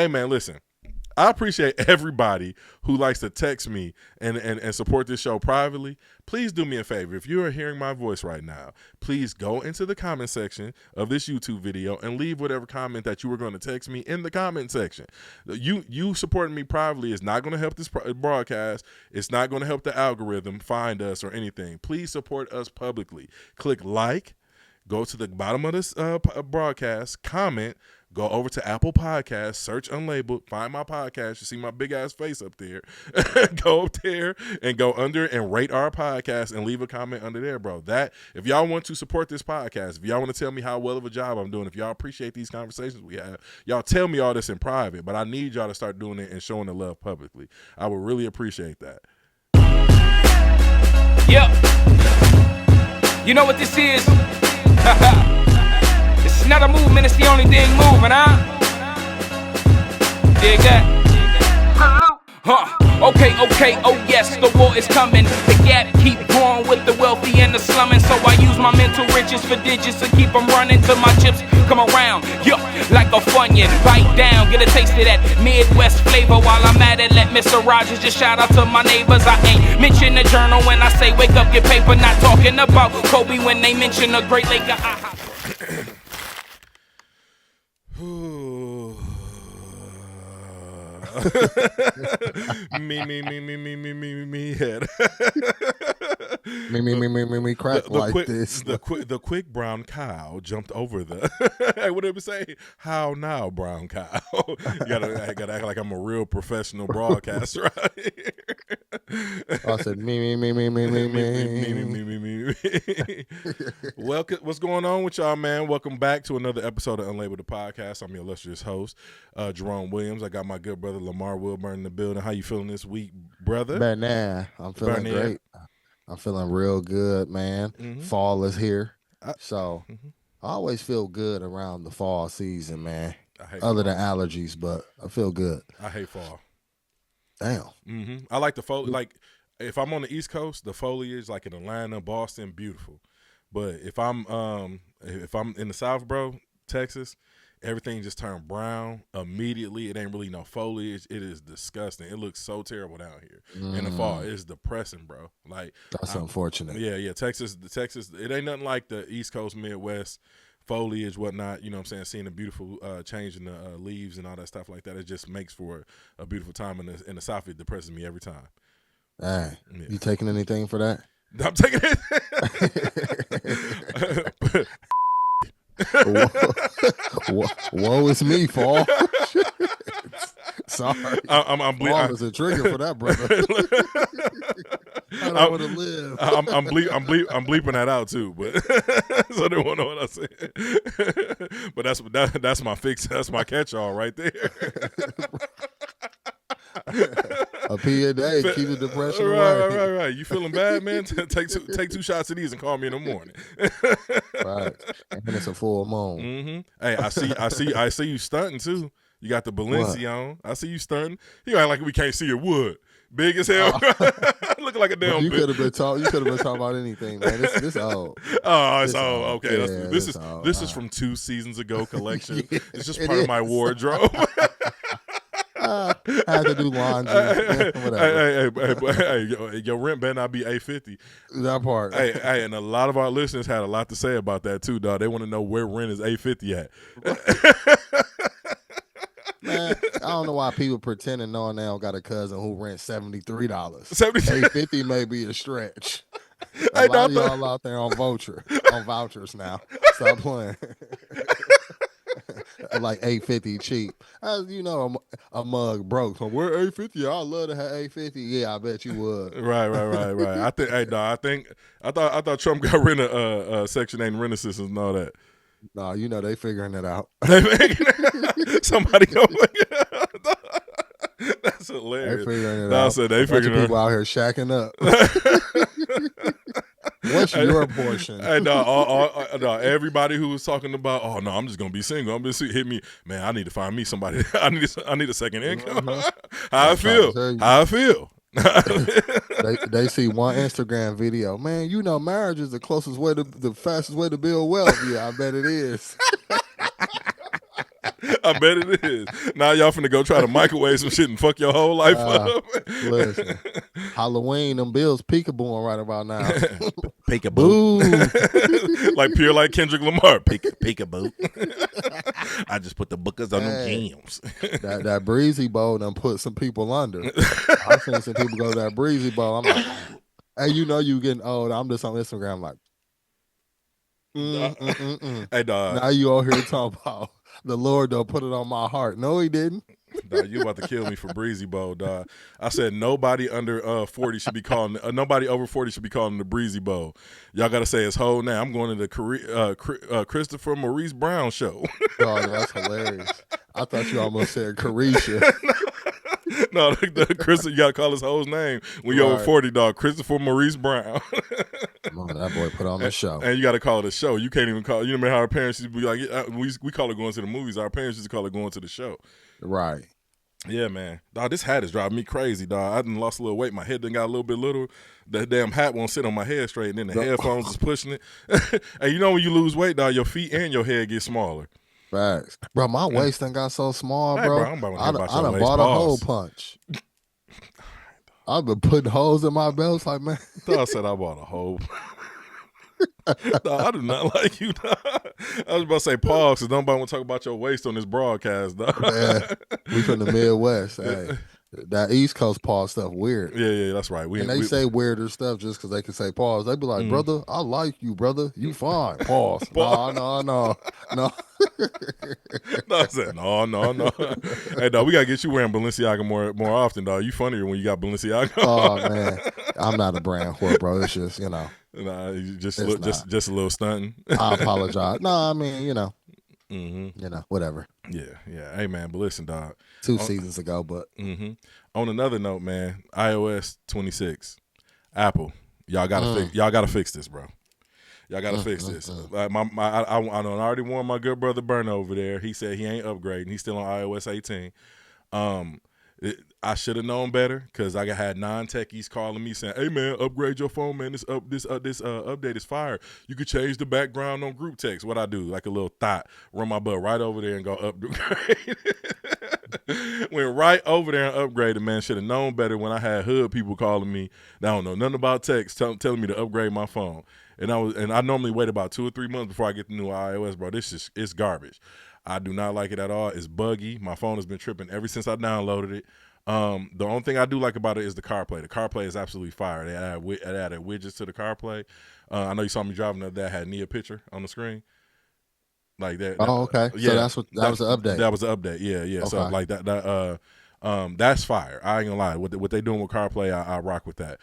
Hey, man, listen. I appreciate everybody who likes to text me and support this show privately. Please do me a favor. If you are hearing my voice right now, please go into the comment section of this YouTube video and leave whatever comment that you were going to text me in the comment section. You supporting me privately is not going to help this broadcast. It's not going to help the algorithm find us or anything. Please support us publicly. Click like. Go to the bottom of this broadcast, comment, go over to Apple Podcasts, search Unlabeled, find my podcast. You see my big ass face up there. Go up there and go under and rate our podcast and leave a comment under there, bro. That if y'all want to support this podcast, if y'all want to tell me how well of a job I'm doing, if y'all appreciate these conversations we have, y'all tell me all this in private. But I need y'all to start doing it and showing the love publicly. I would really appreciate that. Yep. You know what this is? It's not a movement, it's the only thing moving, huh? Dig that? Okay, oh yes, the war is coming. The gap keep growing with the wealthy and the slumming. So I use my mental riches for digits to keep them running till my chips come around. Yup, like a Funyun, bite down, get a taste of that Midwest flavor. While I'm at it, let Mr. Rogers just shout out to my neighbors. I ain't mention the journal when I say wake up, get paper. Not talking about Kobe when they mention a great Laker. me head. me crack this. The quick brown cow jumped over the. Hey, what did it say? How now, brown cow? I gotta act like I'm a real professional broadcaster right here. I said me. Welcome. What's going on with y'all, man? Welcome back to another episode of Unlabeled the podcast. I'm your illustrious host, Jerome Williams. I got my good brother Lamar Wilburn in the building. How you feeling this week, brother? Man, I'm feeling great. I'm feeling real good, man. Mm-hmm. Fall is here, so I always feel good around the fall season, man. Other than allergies, but I feel good. I hate fall. Damn. Mm-hmm. I like the fall. Like if I'm on the East Coast, the foliage, like in Atlanta, Boston, beautiful. But if I'm in the South, bro, Texas, everything just turned brown immediately. It ain't really no foliage. It is disgusting. It looks so terrible down here in the fall. It's depressing, bro. Like that's unfortunate. Yeah. Texas. It ain't nothing like the East Coast, Midwest foliage, whatnot. You know what I'm saying? Seeing the beautiful change in the leaves and all that stuff like that. It just makes for a beautiful time. In the South, it depresses me every time. Hey, you taking anything for that? I'm taking it. Woe is me, fall. Sorry, fall is a trigger for that, brother. I don't want to live. I'm bleeping that out too, but so they won't know what I said. But that's my fix. That's my catch-all right there. A pee a day, keep the depression away. Right. You feeling bad, man? Take two shots of these and call me in the morning. Right, and it's a full moon. Mm-hmm. Hey, I see you stunting too. You got the Balenci on. I see you stunting. You act like we can't see your wood. Big as hell. Looking like a damn. You could have been talking about anything, man. This old. Oh, it's old. Okay, yeah, this is from 2 seasons ago collection. Yeah, it's just part of my wardrobe. I had to do laundry. Hey, your rent better not be $850. That part. Hey, and a lot of our listeners had a lot to say about that too, dog. They want to know where rent is $850 at. Man, I don't know why people pretending knowing they don't got a cousin who rents $73. $850 may be a stretch. A lot of y'all out there on vouchers now. Stop playing. Like $850 cheap. As you know, a mug broke. So we're $850. I love to have $850. Yeah, I bet you would. Right. I thought Trump got rid of Section 8 rent assistance and all that. No, you know they figuring it out. Somebody go figure it out. That's hilarious. They figuring it out. They figuring people out here shacking up. What's your portion? Hey, everybody who was talking about, oh no, I'm just gonna be single. I'm just hit me, man. I need to find me somebody. I need a second income. How I feel. They see one Instagram video. Man, you know, marriage is the fastest way to build wealth. Yeah, I bet it is. I bet it is. Now y'all finna go try to microwave some shit and fuck your whole life up. Listen, Halloween, them bills peekabooing right about now. Peekaboo. Like pure like Kendrick Lamar. Peekaboo. I just put the bookers on them jams. that Breezy Bowl done put some people under. I've seen some people go to that Breezy Bowl. I'm like, hey, you know you getting old. I'm just on Instagram like, hey, dog. Now you all here talking about the Lord don't put it on my heart. No, he didn't. Dog, you about to kill me for Breezy Bowl, dog. I said nobody under 40 should be calling. Nobody over 40 should be calling the Breezy Bowl. Y'all got to say his whole name. I'm going to the Christopher Maurice Brown show. Oh, that's hilarious. I thought you almost said Carisha. No, Chris, you got to call his whole name when you're over 40, dog. Christopher Maurice Brown. That boy put on the show. And you got to call it a show. You can't even call it. You remember how our parents used to be like, we call it going to the movies. Our parents used to call it going to the show. Right. Yeah, man. Dog, this hat is driving me crazy, dog. I done lost a little weight. My head done got a little bit little. The damn hat won't sit on my head straight, and then the headphones is pushing it. And you know when you lose weight, dog, your feet and your head get smaller. Facts. Bro, my waist done got so small, bro. Hey, bro I done bought a hole punch. I've been putting holes in my belts like, man. I thought I said I bought a hole. Dog, I do not like you, dog. I was about to say pause because nobody want to talk about your waist on this broadcast, dog. Man, we from the Midwest. Hey, that East Coast pause stuff weird. Yeah, that's right. They say weirder stuff just because they can say pause. They be like, brother, I like you, brother. You fine. Pause. No. No, I said, no. Hey, dog, we got to get you wearing Balenciaga more often, dog. You funnier when you got Balenciaga. Oh, man. I'm not a brand whore, bro. It's just, Nah, just a little stunting. I apologize. No, I mean, whatever. Yeah. Hey, man, but listen, dog. 2 seasons ago, but. On another note, man, iOS 26, Apple, y'all gotta fix this, bro. Y'all gotta fix this. I already warned my good brother Burner over there. He said he ain't upgrading. He's still on iOS 18. I should have known better because I had non-techies calling me saying, "Hey man, upgrade your phone, man. This update is fire. You could change the background on group text." What I do, like a little thought, run my butt right over there and go upgrade. Went right over there and upgraded, man. Should have known better when I had hood people calling me. They don't know nothing about text, telling me to upgrade my phone. And I normally wait about 2 or 3 months before I get the new iOS, bro. It's garbage. I do not like it at all. It's buggy. My phone has been tripping ever since I downloaded it. The only thing I do like about it is the CarPlay. The CarPlay is absolutely fire. They added widgets to the CarPlay. I know you saw me driving that had Nia picture on the screen. Like that. Oh, okay. Yeah, so that was the update. That was the update. Yeah. Okay. So like that that's fire. I ain't gonna lie. What they doing with CarPlay, I rock with that.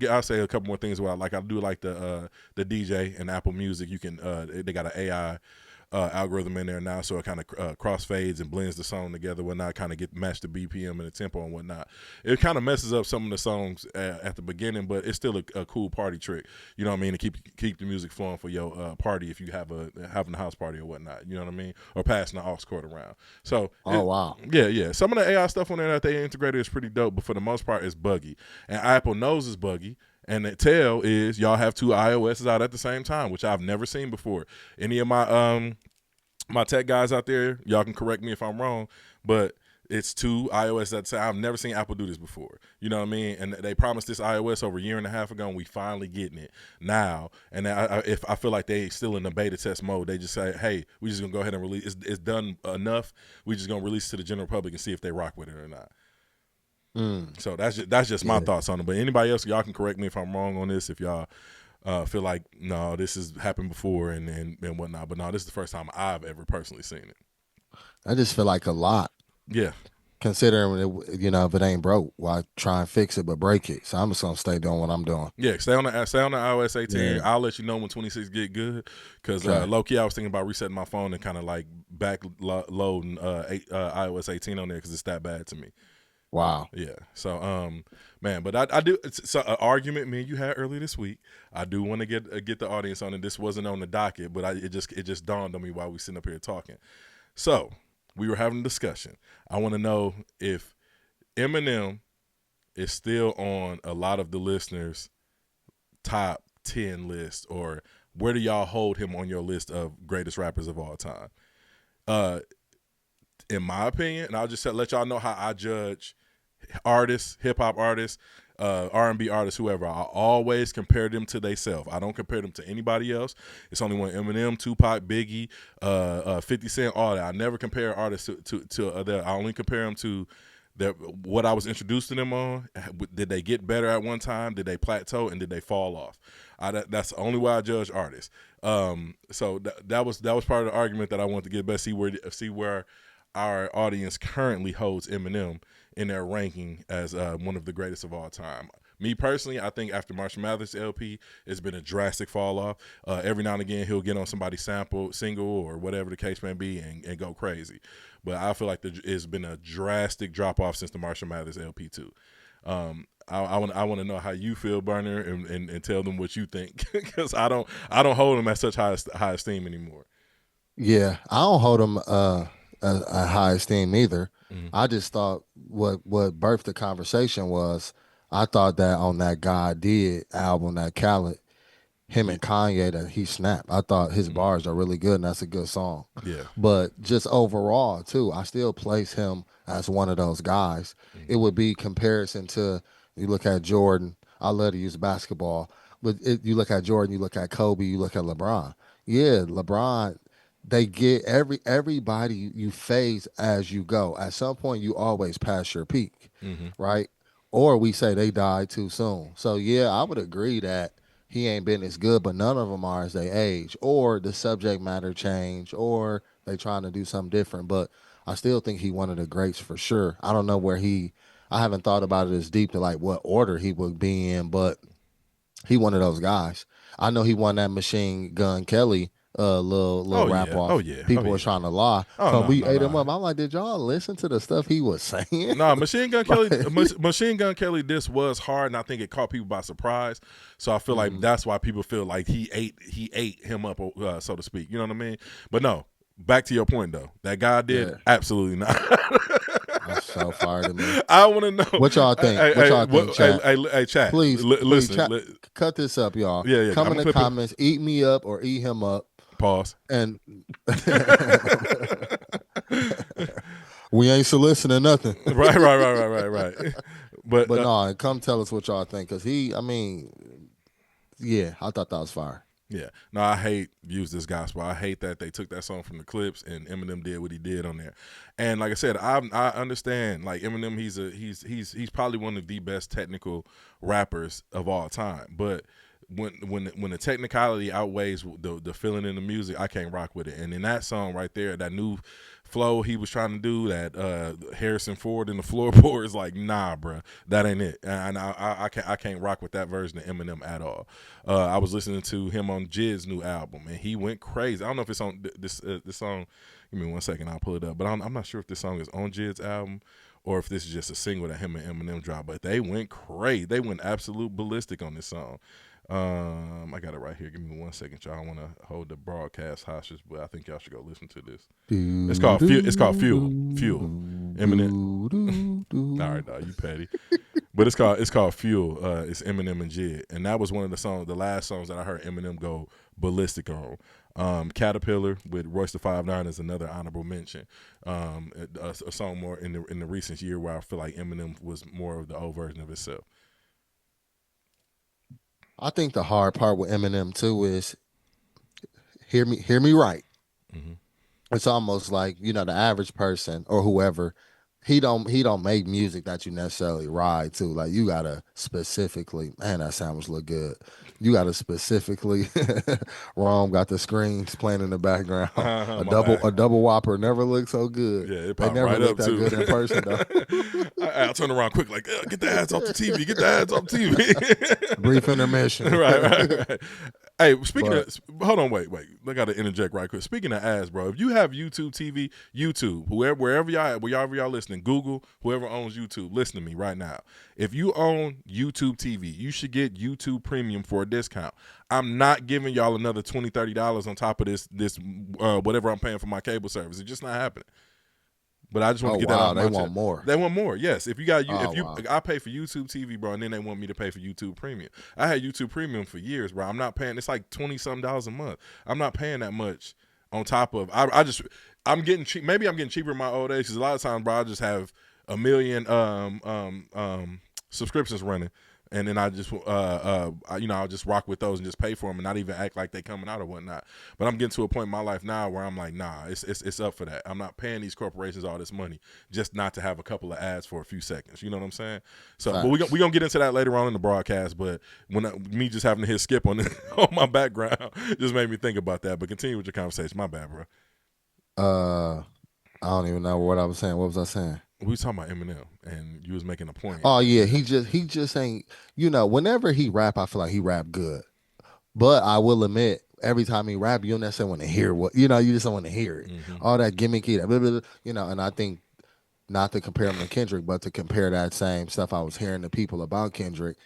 I'll say a couple more things. What I like. I do like the DJ and Apple Music. You can they got an AI algorithm in there now, so it kind of crossfades and blends the song together, whatnot, kind of match the BPM and the tempo and whatnot. It kind of messes up some of the songs at the beginning, but it's still a cool party trick. You know what I mean? To keep the music flowing for your party if you having a house party or whatnot. You know what I mean? Or passing the aux cord around. So wow. Yeah. Some of the AI stuff on there that they integrated is pretty dope, but for the most part, it's buggy. And Apple knows it's buggy. And the tell is y'all have 2 iOSs out at the same time, which I've never seen before. Any of my my tech guys out there, y'all can correct me if I'm wrong, but it's 2 iOS that say I've never seen Apple do this before. You know what I mean? And they promised this iOS over a year and a half ago, and we finally getting it now. And if I feel like they still in the beta test mode, they just say, hey, we just gonna go ahead and release. It's done enough. We just gonna release it to the general public and see if they rock with it or not. So that's just my thoughts on it. But anybody else, y'all can correct me if I'm wrong on this. If y'all feel like no, this has happened before and whatnot. But no, this is the first time I've ever personally seen it. I just feel like a lot. Yeah. Considering if it ain't broke, why try and fix it but break it? So I'm just gonna stay doing what I'm doing. Yeah, stay on the iOS 18. Yeah. I'll let you know when 26 get good. Because low key, I was thinking about resetting my phone and kind of like back loading iOS 18 on there because it's that bad to me. Wow. Yeah. So, man, but I do. It's an argument me and you had earlier this week. I do want to get the audience on it. This wasn't on the docket, but it just dawned on me while we sitting up here talking. So we were having a discussion. I want to know if Eminem is still on a lot of the listeners' top 10 list or where do y'all hold him on your list of greatest rappers of all time? In my opinion, and I'll just let y'all know how I judge artists, hip hop artists, R&B artists, whoever. I always compare them to themselves. I don't compare them to anybody else. It's only one Eminem, Tupac, Biggie, 50 Cent, all that. I never compare artists to other. I only compare them to what I was introduced to them on. Did they get better at one time? Did they plateau? And did they fall off? That's the only way I judge artists. So that was part of the argument that I wanted to get back. See where our audience currently holds Eminem in their ranking as one of the greatest of all time. Me personally, I think after Marshall Mathers LP, it's been a drastic fall off. Every now and again, he'll get on somebody's single or whatever the case may be and go crazy. But I feel like it's been a drastic drop off since the Marshall Mathers LP too. I want to know how you feel, Burner, and tell them what you think, because I don't hold him at such high esteem anymore. Yeah, I don't hold him a high esteem either. Mm-hmm. I just thought what birthed the conversation was, I thought that on that God Did album, that Khaled, him and Kanye, that he snapped. I thought his bars are really good, and that's a good song. Yeah. But just overall, too, I still place him as one of those guys. Mm-hmm. It would be comparison to, you look at Jordan. I love to use basketball. But you look at Jordan, you look at Kobe, you look at LeBron. Yeah, LeBron, they get everybody you phase as you go. At some point, you always pass your peak, right? Or we say they died too soon. So, yeah, I would agree that he ain't been as good, but none of them are as they age. Or the subject matter change, or they trying to do something different. But I still think he one of the greats for sure. I don't know where I haven't thought about it as deep to like what order he would be in, but he one of those guys. I know he won that Machine Gun Kelly little rap off. Oh yeah. People were trying to lie. We ate him up. I'm like, did y'all listen to the stuff he was saying? No, Machine Gun Kelly. Machine Gun Kelly. This was hard, and I think it caught people by surprise. So I feel like that's why people feel like he ate him up, so to speak. You know what I mean? But no. Back to your point though. That guy did absolutely not. That's so fire to me. I want to know what y'all think. What y'all think, chat? Hey, chat. Please, listen. Chat, cut this up, y'all. Yeah. Come in the comments. Eat me up or eat him up. Pause. And we ain't soliciting nothing. Right. But no, come tell us what y'all think, because I thought that was fire. Yeah. No, I hate Use This Gospel. I hate that they took that song from the Clips and Eminem did what he did on there. And like I said, I understand, like Eminem, he's probably one of the best technical rappers of all time. But when the technicality outweighs the feeling in the music, I can't rock with it. And in that song right there, that new flow he was trying to do, that Harrison Ford in the floorboard, is like, nah, bro, that ain't it. And I can't rock with that version of Eminem at all. I was listening to him on Jid's new album, and he went crazy. I don't know if it's on this song. Give me 1 second, I'll pull it up. But I'm not sure if this song is on Jid's album or if this is just a single that him and Eminem dropped. But they went crazy. They went absolute ballistic on this song. I got it right here. Give me 1 second, y'all. I want to hold the broadcast hostage, but I think y'all should go listen to this. It's called Fuel. Eminem. All right, dog, you petty. But it's called Fuel. It's Eminem and Jid, and that was one of the last songs that I heard Eminem go ballistic on. Caterpillar with Royce the 5'9" is another honorable mention. A song more in the recent year where I feel like Eminem was more of the old version of himself. I think the hard part with Eminem too is hear me right. Mm-hmm. It's almost like, the average person or whoever, he don't make music that you necessarily ride to. Like, you gotta specifically, man, that sounds look good. You gotta specifically, Rome got the screens playing in the background. A double whopper never looked so good. Yeah, it they never right looked up that too. good in person though. I'll turn around quick, like, get the ads off the TV. Get the ads off the TV. Brief intermission. Right. Hey, hold on, wait. I got to interject right quick. Speaking of ads, bro, if you have YouTube TV, YouTube, wherever y'all listening, Google, whoever owns YouTube, listen to me right now. If you own YouTube TV, you should get YouTube Premium for a discount. I'm not giving y'all another $20, $30 on top of this whatever I'm paying for my cable service. It's just not happening. But I just want to get that off my chest. They want more. They want more. Yes. If you got I pay for YouTube TV, bro, and then they want me to pay for YouTube Premium. I had YouTube Premium for years, bro. I'm not paying. It's like $20-something a month. I'm not paying that much on top of. I'm getting cheap. Maybe I'm getting cheaper in my old age because a lot of times, bro, I just have a million subscriptions running. And then I just, I'll just rock with those and just pay for them and not even act like they coming out or whatnot. But I'm getting to a point in my life now where I'm like, nah, it's up for that. I'm not paying these corporations all this money just not to have a couple of ads for a few seconds. You know what I'm saying? So, but we're gonna get into that later on in the broadcast. But me just having to hit skip on on my background just made me think about that. But continue with your conversation. My bad, bro. I don't even know what I was saying. What was I saying? We was talking about Eminem, and you was making a point. Oh yeah, he just ain't. Whenever he rap, I feel like he rap good. But I will admit, every time he rap, you don't necessarily want to hear what you just don't want to hear it. Mm-hmm. All that gimmicky, blah, blah, blah, And I think not to compare him to Kendrick, but to compare that same stuff I was hearing to people about Kendrick,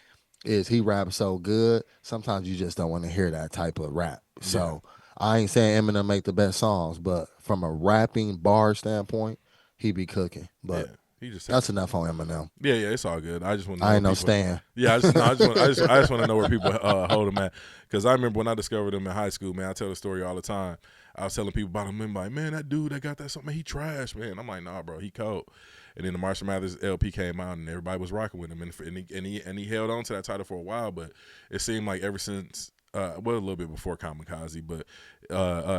is he raps so good. Sometimes you just don't want to hear that type of rap. Yeah. So I ain't saying Eminem make the best songs, but from a rapping bar standpoint, he be cooking. But that's enough on Eminem. Yeah, it's all good. I just want to know. I ain't no stan. Yeah, I just want to know where people hold him at. Because I remember when I discovered him in high school, man, I tell the story all the time. I was telling people about him and like, man, that dude that got that something, he trash, man. I'm like, nah, bro, he cold. And then the Marshall Mathers LP came out and everybody was rocking with him. And he held on to that title for a while, but it seemed like ever since a little bit before Kamikaze, but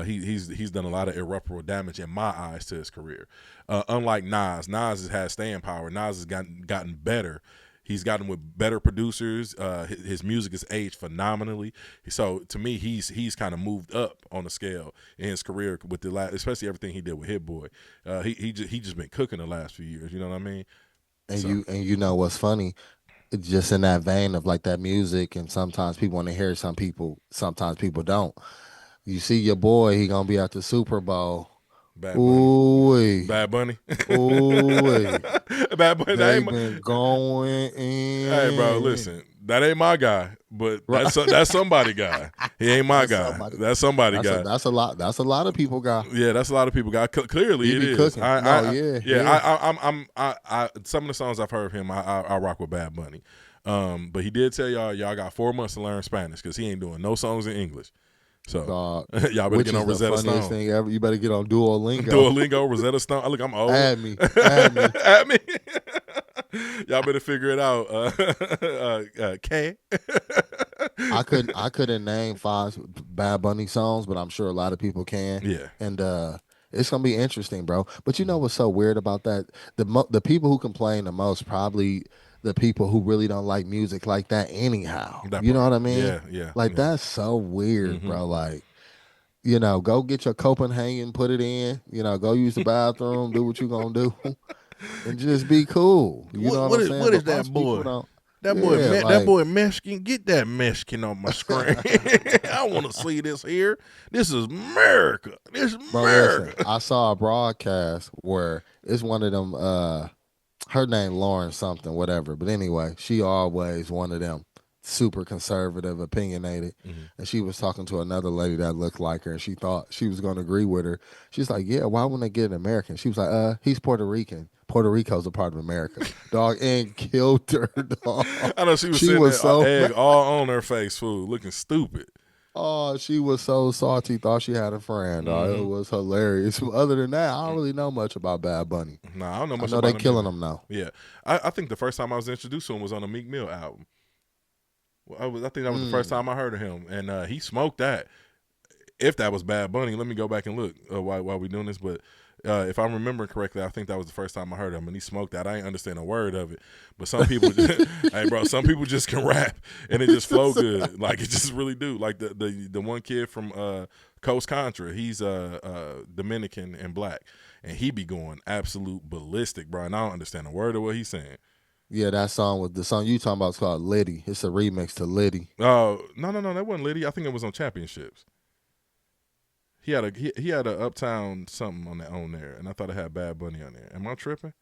he's done a lot of irreparable damage in my eyes to his career. Unlike Nas has had staying power. Nas has gotten better. He's gotten with better producers. His music has aged phenomenally. So to me, he's kind of moved up on the scale in his career with the last, especially everything he did with Hit Boy. He just been cooking the last few years. You know what I mean? And you know what's funny? Just in that vein of like that music, and sometimes people want to hear it, sometimes people don't. You see your boy, he gonna be at the Super Bowl. Bad Bunny. Ooh-wee. Bad Bunny. Ooh-wee. Bad Bunny. They been going in. Hey, bro, listen. That ain't my guy, but that's somebody guy. He ain't my guy. That's somebody guy. That's a lot of people guy. Yeah, that's a lot of people guy. Clearly, he it is. Cooking. Some of the songs I've heard of him, I rock with Bad Bunny. But he did tell y'all got 4 months to learn Spanish because he ain't doing no songs in English. So y'all better get on Rosetta Stone. Thing ever. You better get on Duolingo. Rosetta Stone. Look, I'm old. Add me. Add me. Y'all better figure it out. K. I couldn't name 5 Bad Bunny songs, but I'm sure a lot of people can. Yeah. And it's gonna be interesting, bro. But you know what's so weird about that? The people who complain the most probably the people who really don't like music like that anyhow. You know what I mean? Yeah. Like that's so weird, bro. Like, go get your Copenhagen, put it in. Go use the bathroom, do what you gonna do. And just be cool. You know what I'm saying? What is that boy? That boy Mexican. Get that Mexican on my screen. I want to see this here. This is America. This is America. Listen, I saw a broadcast where it's one of them. Her name Lauren something, whatever. But anyway, she always one of them super conservative, opinionated. Mm-hmm. And she was talking to another lady that looked like her, and she thought she was going to agree with her. She's like, yeah, why wouldn't they get an American? She was like, he's Puerto Rican. Puerto Rico's a part of America, dog, and killed her, dog. I know she was sitting there, so egg all on her face, fool, looking stupid. Oh, she was so salty, thought she had a friend. Mm-hmm. It was hilarious. Other than that, I don't really know much about Bad Bunny. Nah, I don't know much about him. I know they killing him now. Yeah. I think the first time I was introduced to him was on a Meek Mill album. I think that was the first time I heard of him, and he smoked that. If that was Bad Bunny, let me go back and look while we're doing this, but if I'm remembering correctly, I think that was the first time I heard him, and he smoked that. I ain't understand a word of it, but some people, hey bro, some people just can rap and it just flow good, like it just really do. Like the one kid from Coast Contra, he's Dominican and black, and he be going absolute ballistic, bro. And I don't understand a word of what he's saying. Yeah, that song was the song you talking about. It's called Liddy. It's a remix to Liddy. Oh no, that wasn't Liddy. I think it was on Championships. He had a Uptown something on there, and I thought it had Bad Bunny on there. Am I tripping?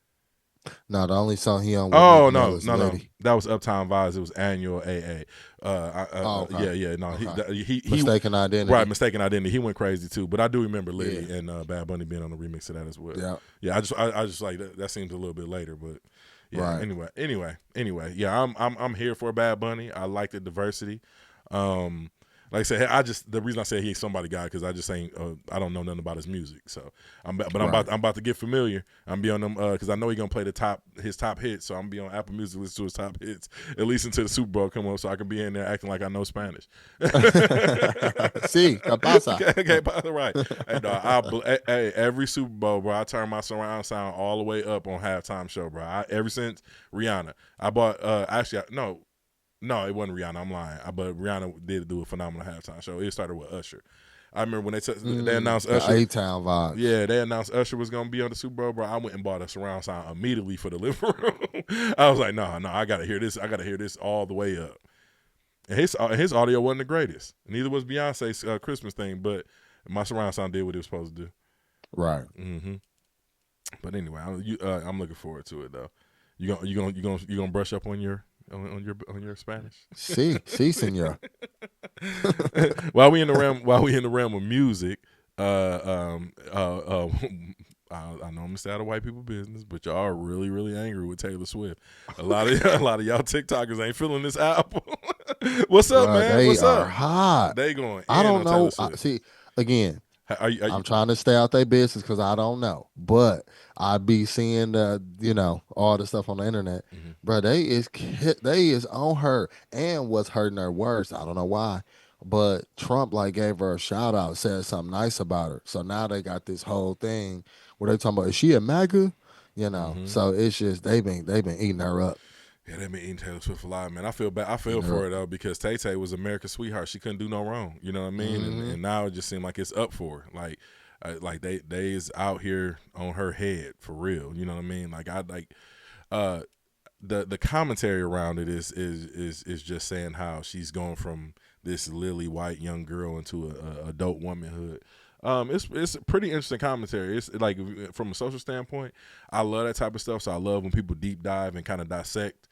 No, the only song he on with Oh Meek Mill no, is no, no, Litty. that was Uptown Vibes. It was Annual AA. Okay. Yeah, yeah, no, Okay. he Mistaken Identity. right, Mistaken Identity. He went crazy too, but I do remember Liddy Yeah. and Bad Bunny being on the remix of that as well. Yeah. Yeah, I just like that. That seems a little bit later, but yeah. Right. Anyway. Yeah, I'm here for Bad Bunny. I like the diversity. Like I said, the reason I say he's somebody guy because I just ain't I don't know nothing about his music. So I'm about to get familiar. I'm be on them because I know he's gonna play his top hits. So I'm gonna be on Apple Music, listen to his top hits at least until the Super Bowl come up, so I can be in there acting like I know Spanish. Sí, ¿qué pasa? Okay, right. Hey, every Super Bowl, bro, I turn my surround sound all the way up on halftime show, bro. Ever since Rihanna, I bought No, it wasn't Rihanna. I'm lying. But Rihanna did do a phenomenal halftime show. It started with Usher. I remember when they announced Usher. A-Town vibes. Yeah, they announced Usher was gonna be on the Super Bowl, bro. I went and bought a surround sound immediately for the living room. I was like, no, I gotta hear this. I gotta hear this all the way up. And his audio wasn't the greatest. Neither was Beyonce's Christmas thing, but my surround sound did what it was supposed to do. Right. Mm-hmm. But anyway, I'm looking forward to it though. You gonna brush up on your Spanish? Sí, señor. while we in the realm of music, I know I'm gonna stay out of white people business, but y'all are really, really angry with Taylor Swift. A lot of y'all TikTokers ain't feeling this album. What's up, man? They What's are up? hot. They going. I don't know. See, Again, are you, I'm trying to stay out their business because I don't know. But I be seeing all the stuff on the internet. Mm-hmm. Bro, they is on her. And what's hurting her worse, I don't know why. But Trump gave her a shout out, said something nice about her. So now they got this whole thing where they talking about, is she a MAGA? Mm-hmm. So it's just they've been eating her up. Yeah, they've been eating Taylor Swift alive, man. I feel bad. I feel for her though because Tay-Tay was America's sweetheart. She couldn't do no wrong. You know what I mean? Mm-hmm. And now it just seems like it's up for her. Like they is out here on her head for real. You know what I mean? The commentary around it is just saying how she's going from this lily white young girl into a adult womanhood. It's a pretty interesting commentary. It's like from a social standpoint, I love that type of stuff. So I love when people deep dive and kind of dissect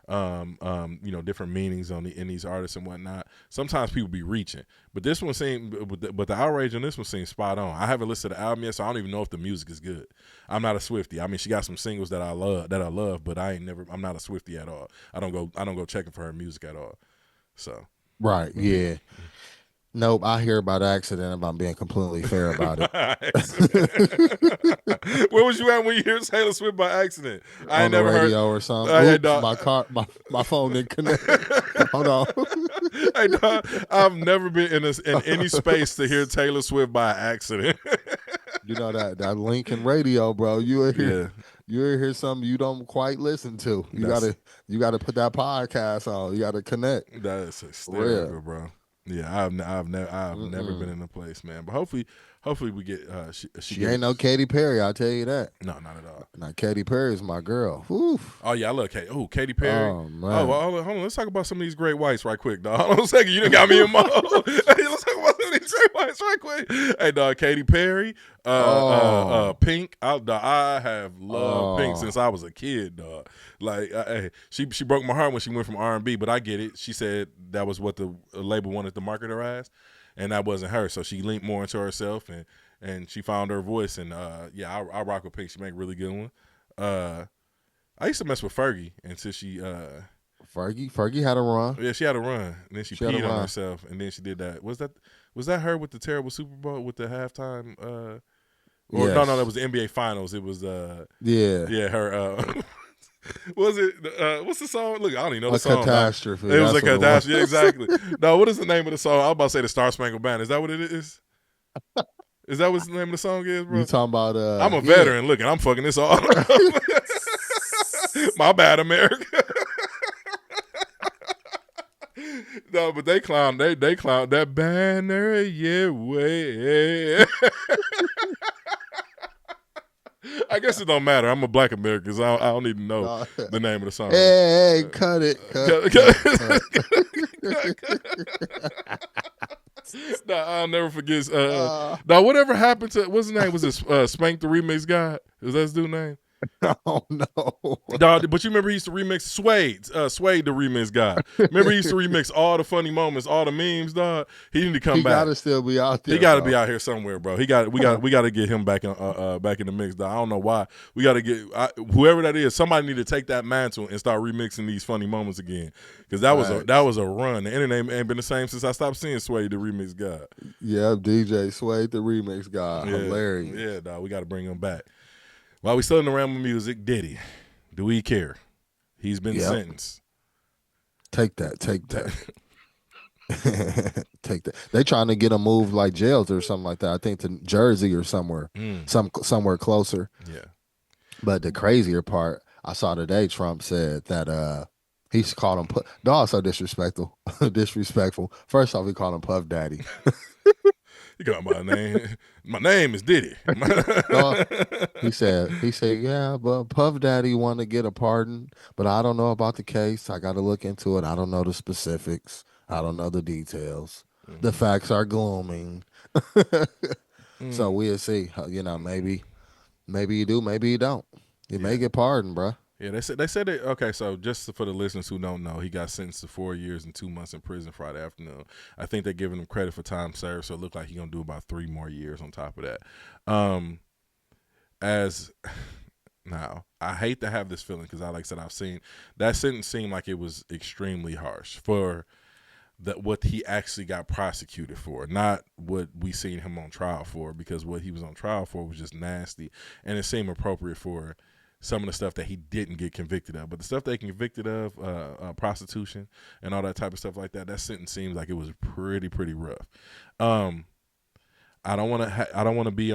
different meanings in these artists and whatnot. Sometimes people be reaching, but this one but the outrage on this one seems spot on. I haven't listened to the album yet, so I don't even know if the music is good. I'm not a Swiftie. I mean, she got some singles that I love, but I'm not a Swiftie at all. I don't go checking for her music at all. So right, yeah. Nope, I hear about accident if I'm being completely fair about it. Where was you at when you hear Taylor Swift by accident? I ain't never radio heard or something. My phone didn't connect. Hold on. Hey, dog, I've never been in any space to hear Taylor Swift by accident. You know that Lincoln radio, bro. You hear something you don't quite listen to. You gotta put that podcast on. You gotta connect. That's hysterical, bro. Yeah, I've never been in a place, man. But hopefully we get. She ain't no Katy Perry. I'll tell you that. No, not at all. Now Katy Perry is my girl. Oof. Oh yeah, I love Katy. Oh, Katy Perry. Oh man. Oh, well, hold on. Let's talk about some of these great whites right quick, dog. Hold on a second. You done got me in mode. Hey, let's talk about some of these great whites right quick. Hey, dog. Katy Perry. Pink. I have loved Pink since I was a kid, dog. She broke my heart when she went from R&B, but I get it. She said that was what the label wanted to market her as, and that wasn't her. So she leaned more into herself, and she found her voice. And I rock with Pink. She make a really good one. I used to mess with Fergie until she. Fergie had a run. Yeah, she had a run, and then she peed on herself, and then she did that. Was that her with the terrible Super Bowl with the halftime? Yes. No, that was the NBA Finals. It was her. Was it? What's the song? Look, I don't even know the song. Catastrophe. It was a catastrophe. Yeah, exactly. No, what is the name of the song? I was about to say the Star Spangled Banner. Is that what it is? Is that what the name of the song is, bro? You talking about? I'm a veteran. Look, and I'm fucking this all. My bad, America. No, but they clown that banner, yeah, way. I guess it don't matter. I'm a black American, so I don't need to know the name of the song. Hey, cut it. No, I'll never forget. Now, whatever happened to what's his name? Was it Spank the Remix guy? Is that his dude's name? Oh no. Dog, but you remember he used to remix Suede the remix guy. Remember he used to remix all the funny moments, all the memes, dog. He need to come He back. gotta still be out He there, got to be bro. out here somewhere, bro. We got to get him back in the mix, dog. I don't know why. We got to get whoever that is. Somebody need to take that mantle and start remixing these funny moments again, because that was a run. The internet ain't been the same since I stopped seeing Suede the remix guy. Yeah, DJ Suede, the remix guy. Yeah, Hilarious. yeah, dog. We got to bring him back. While we still in the realm of music, Diddy, do we care? He's been sentenced. Take that. Take that. Take that. They trying to get him moved like jails or something like that. I think to Jersey or somewhere, somewhere closer. Yeah. But the crazier part, I saw today, Trump said that he's called him. Dog, so disrespectful. Disrespectful. First off, he called him Puff Daddy. He got my name. My name is Diddy. He said, yeah, but Puff Daddy wanted to get a pardon, but I don't know about the case. I got to look into it. I don't know the specifics. I don't know the details. Mm-hmm. The facts are glooming. So we'll see. You know, maybe you do, maybe you don't. You may get pardoned, bro. Yeah, they said it. Okay, so just for the listeners who don't know, he got sentenced to 4 years and 2 months in prison Friday afternoon. I think they're giving him credit for time served, so it looked like he's gonna do about 3 more years on top of that. As now, I hate to have this feeling because, like I said, I've seen that sentence seem like it was extremely harsh for what he actually got prosecuted for, not what we seen him on trial for, because what he was on trial for was just nasty, and it seemed appropriate for some of the stuff that he didn't get convicted of. But the stuff they convicted of, prostitution and all that type of stuff like that, that sentence seems like it was pretty rough. I don't want to be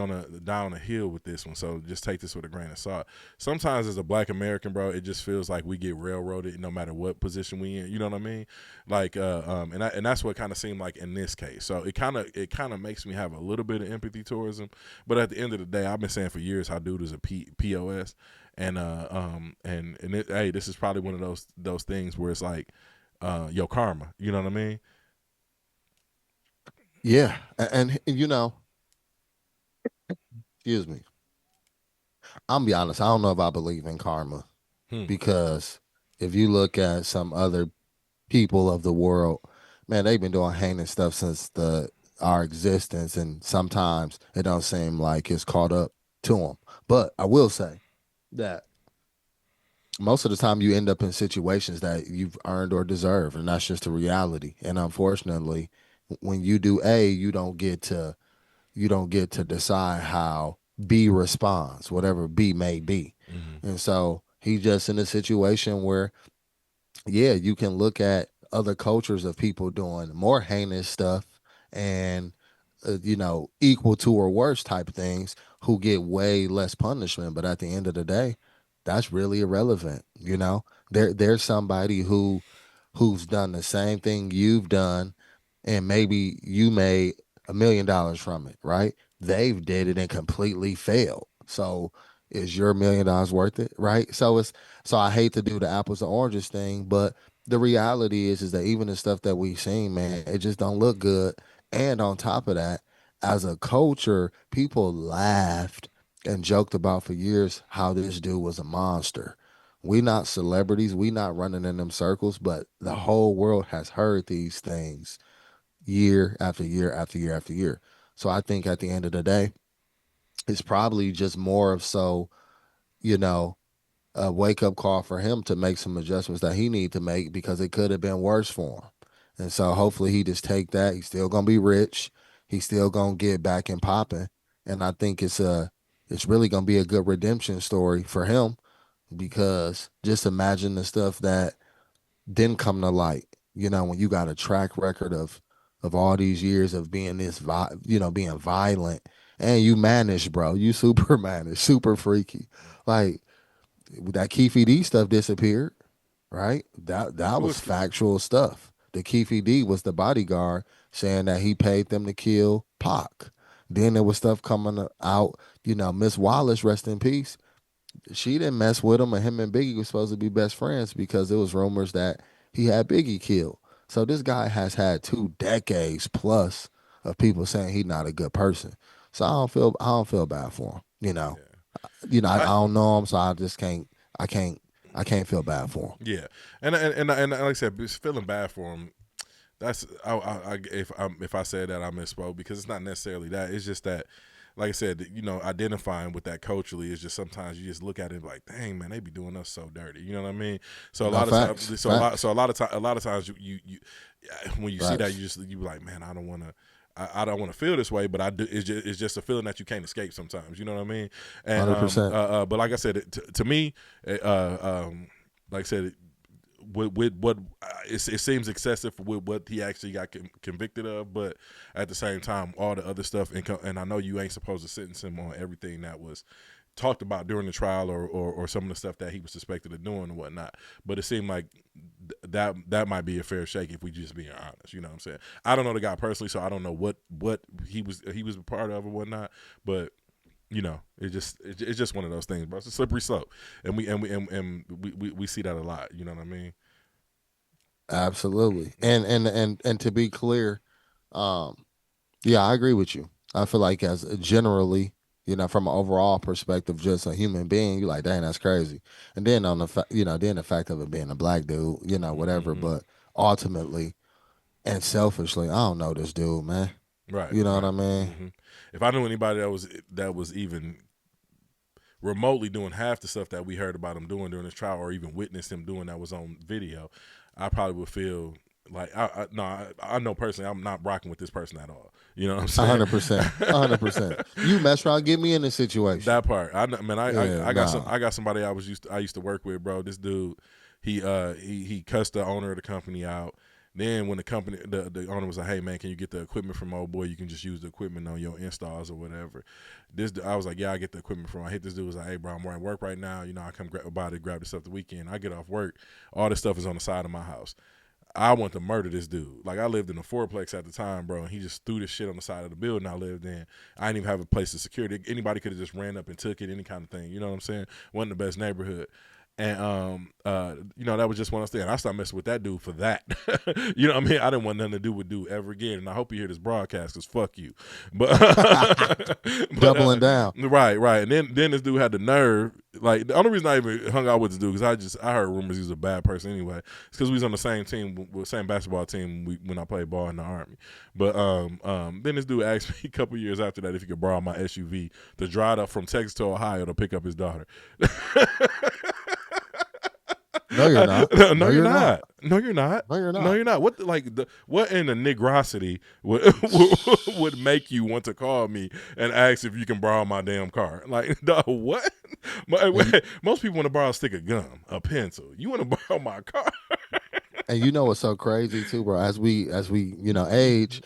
down a hill with this one, so just take this with a grain of salt. Sometimes as a Black American, bro, it just feels like we get railroaded no matter what position we in. You know what I mean? Like, and that's what kind of seemed like in this case. So it kind of makes me have a little bit of empathy towards him. But at the end of the day, I've been saying for years how dude is a POS, and hey, this is probably one of those things where it's like, yo, karma. You know what I mean? Yeah, and you know, excuse me. I'm gonna be honest. I don't know if I believe in karma because if you look at some other people of the world, man, they've been doing heinous stuff since our existence, and sometimes it don't seem like it's caught up to them. But I will say that most of the time you end up in situations that you've earned or deserved, and that's just a reality. And unfortunately, when you do A, you don't get to decide how B responds, whatever B may be. Mm-hmm. And so he's just in a situation where, yeah, you can look at other cultures of people doing more heinous stuff and equal to or worse type things who get way less punishment. But at the end of the day, that's really irrelevant. There's somebody who's done the same thing you've done, and maybe you made $1 million from it, right? They've did it and completely failed. So is your $1 million worth it, right? So I hate to do the apples and oranges thing, but the reality is that even the stuff that we've seen, man, it just don't look good. And on top of that, as a culture, people laughed and joked about for years how this dude was a monster. We not celebrities, we not running in them circles, but the whole world has heard these things year after year after year after year. So I think at the end of the day, it's probably just more of you know, a wake up call for him to make some adjustments that he need to make because it could have been worse for him. And so hopefully he just take that. He's still gonna be rich. He's still gonna get back and popping. And I think it's really gonna be a good redemption story for him because just imagine the stuff that didn't come to light. When you got a track record of all these years of being being violent, and you managed, bro. You super managed, super freaky. Like that Keefe D stuff disappeared, right? That was factual stuff. The Keefe D was the bodyguard saying that he paid them to kill Pac. Then there was stuff coming out, Miss Wallace, rest in peace. She didn't mess with him, and him and Biggie were supposed to be best friends because there was rumors that he had Biggie killed. So this guy has had 2 decades plus of people saying he's not a good person. So I don't feel bad for him. Yeah. I don't know him, so I just can't. I can't feel bad for him. Yeah, and like I said, feeling bad for him. That's if I said that I misspoke, because it's not necessarily that. It's just that, like I said, identifying with that culturally is just sometimes you just look at it like, dang man, they be doing us so dirty. You know what I mean? So a lot of times, a lot of times you when you see that, you like, man, I don't want to. I don't want to feel this way, but I do. It's just a feeling that you can't escape sometimes. You know what I mean? And 100%. but like I said, to me, like I said, with what it seems excessive with what he actually got convicted of, but at the same time, all the other stuff, and I know you ain't supposed to sentence him on everything that was talked about during the trial or some of the stuff that he was suspected of doing and whatnot, but it seemed like that might be a fair shake if we just being honest. You know what I'm saying? I don't know the guy personally, so I don't know what he was a part of or whatnot, but it's just one of those things, bro. It's a slippery slope, and we see that a lot. You know what I mean? Absolutely. And to be clear, yeah, I agree with you. I feel like as generally, from an overall perspective, just a human being, you're like, dang, that's crazy. And then on then the fact of it being a black dude, whatever. Mm-hmm. But ultimately and selfishly, I don't know this dude, man. Right. You know right. what I mean? Mm-hmm. If I knew anybody that was even remotely doing half the stuff that we heard about him doing during this trial, or even witnessed him doing that was on video, I probably would feel like I know personally I'm not rocking with this person at all. You know what I'm saying? 100%, 100%. You mess around, get me in this situation. That part, I I got somebody I used to work with, bro. This dude, he cussed the owner of the company out. Then when the owner was like, "Hey man, can you get the equipment from old boy? You can just use the equipment on your installs or whatever." I was like, "Yeah, I get the equipment from." I hit this dude, was like, "Hey bro, I'm at work right now. I come grab this stuff the weekend. I get off work, all this stuff is on the side of my house. I want to murder this dude. Like I lived in a fourplex at the time, bro, and he just threw this shit on the side of the building I lived in. I didn't even have a place to secure it. Anybody could have just ran up and took it, any kind of thing. You know what I'm saying? Wasn't the best neighborhood." And that was just one of those things. I started messing with that dude for that. You know what I mean? I didn't want nothing to do with dude ever again. And I hope you hear this broadcast, because fuck you. But doubling down. Right. And then this dude had the nerve. Like the only reason I even hung out with this dude, because I heard rumors he was a bad person anyway. It's because we was on the same team, same basketball team when I played ball in the Army. But then this dude asked me a couple years after that if he could borrow my SUV to drive up from Texas to Ohio to pick up his daughter. No, you're not. No, you're not. No, you're not. No, you're not. No, you're not. What in the negrosity would make you want to call me and ask if you can borrow my damn car? Like, what? Most people want to borrow a stick of gum, a pencil. You want to borrow my car? And you know what's so crazy too, bro? As we age,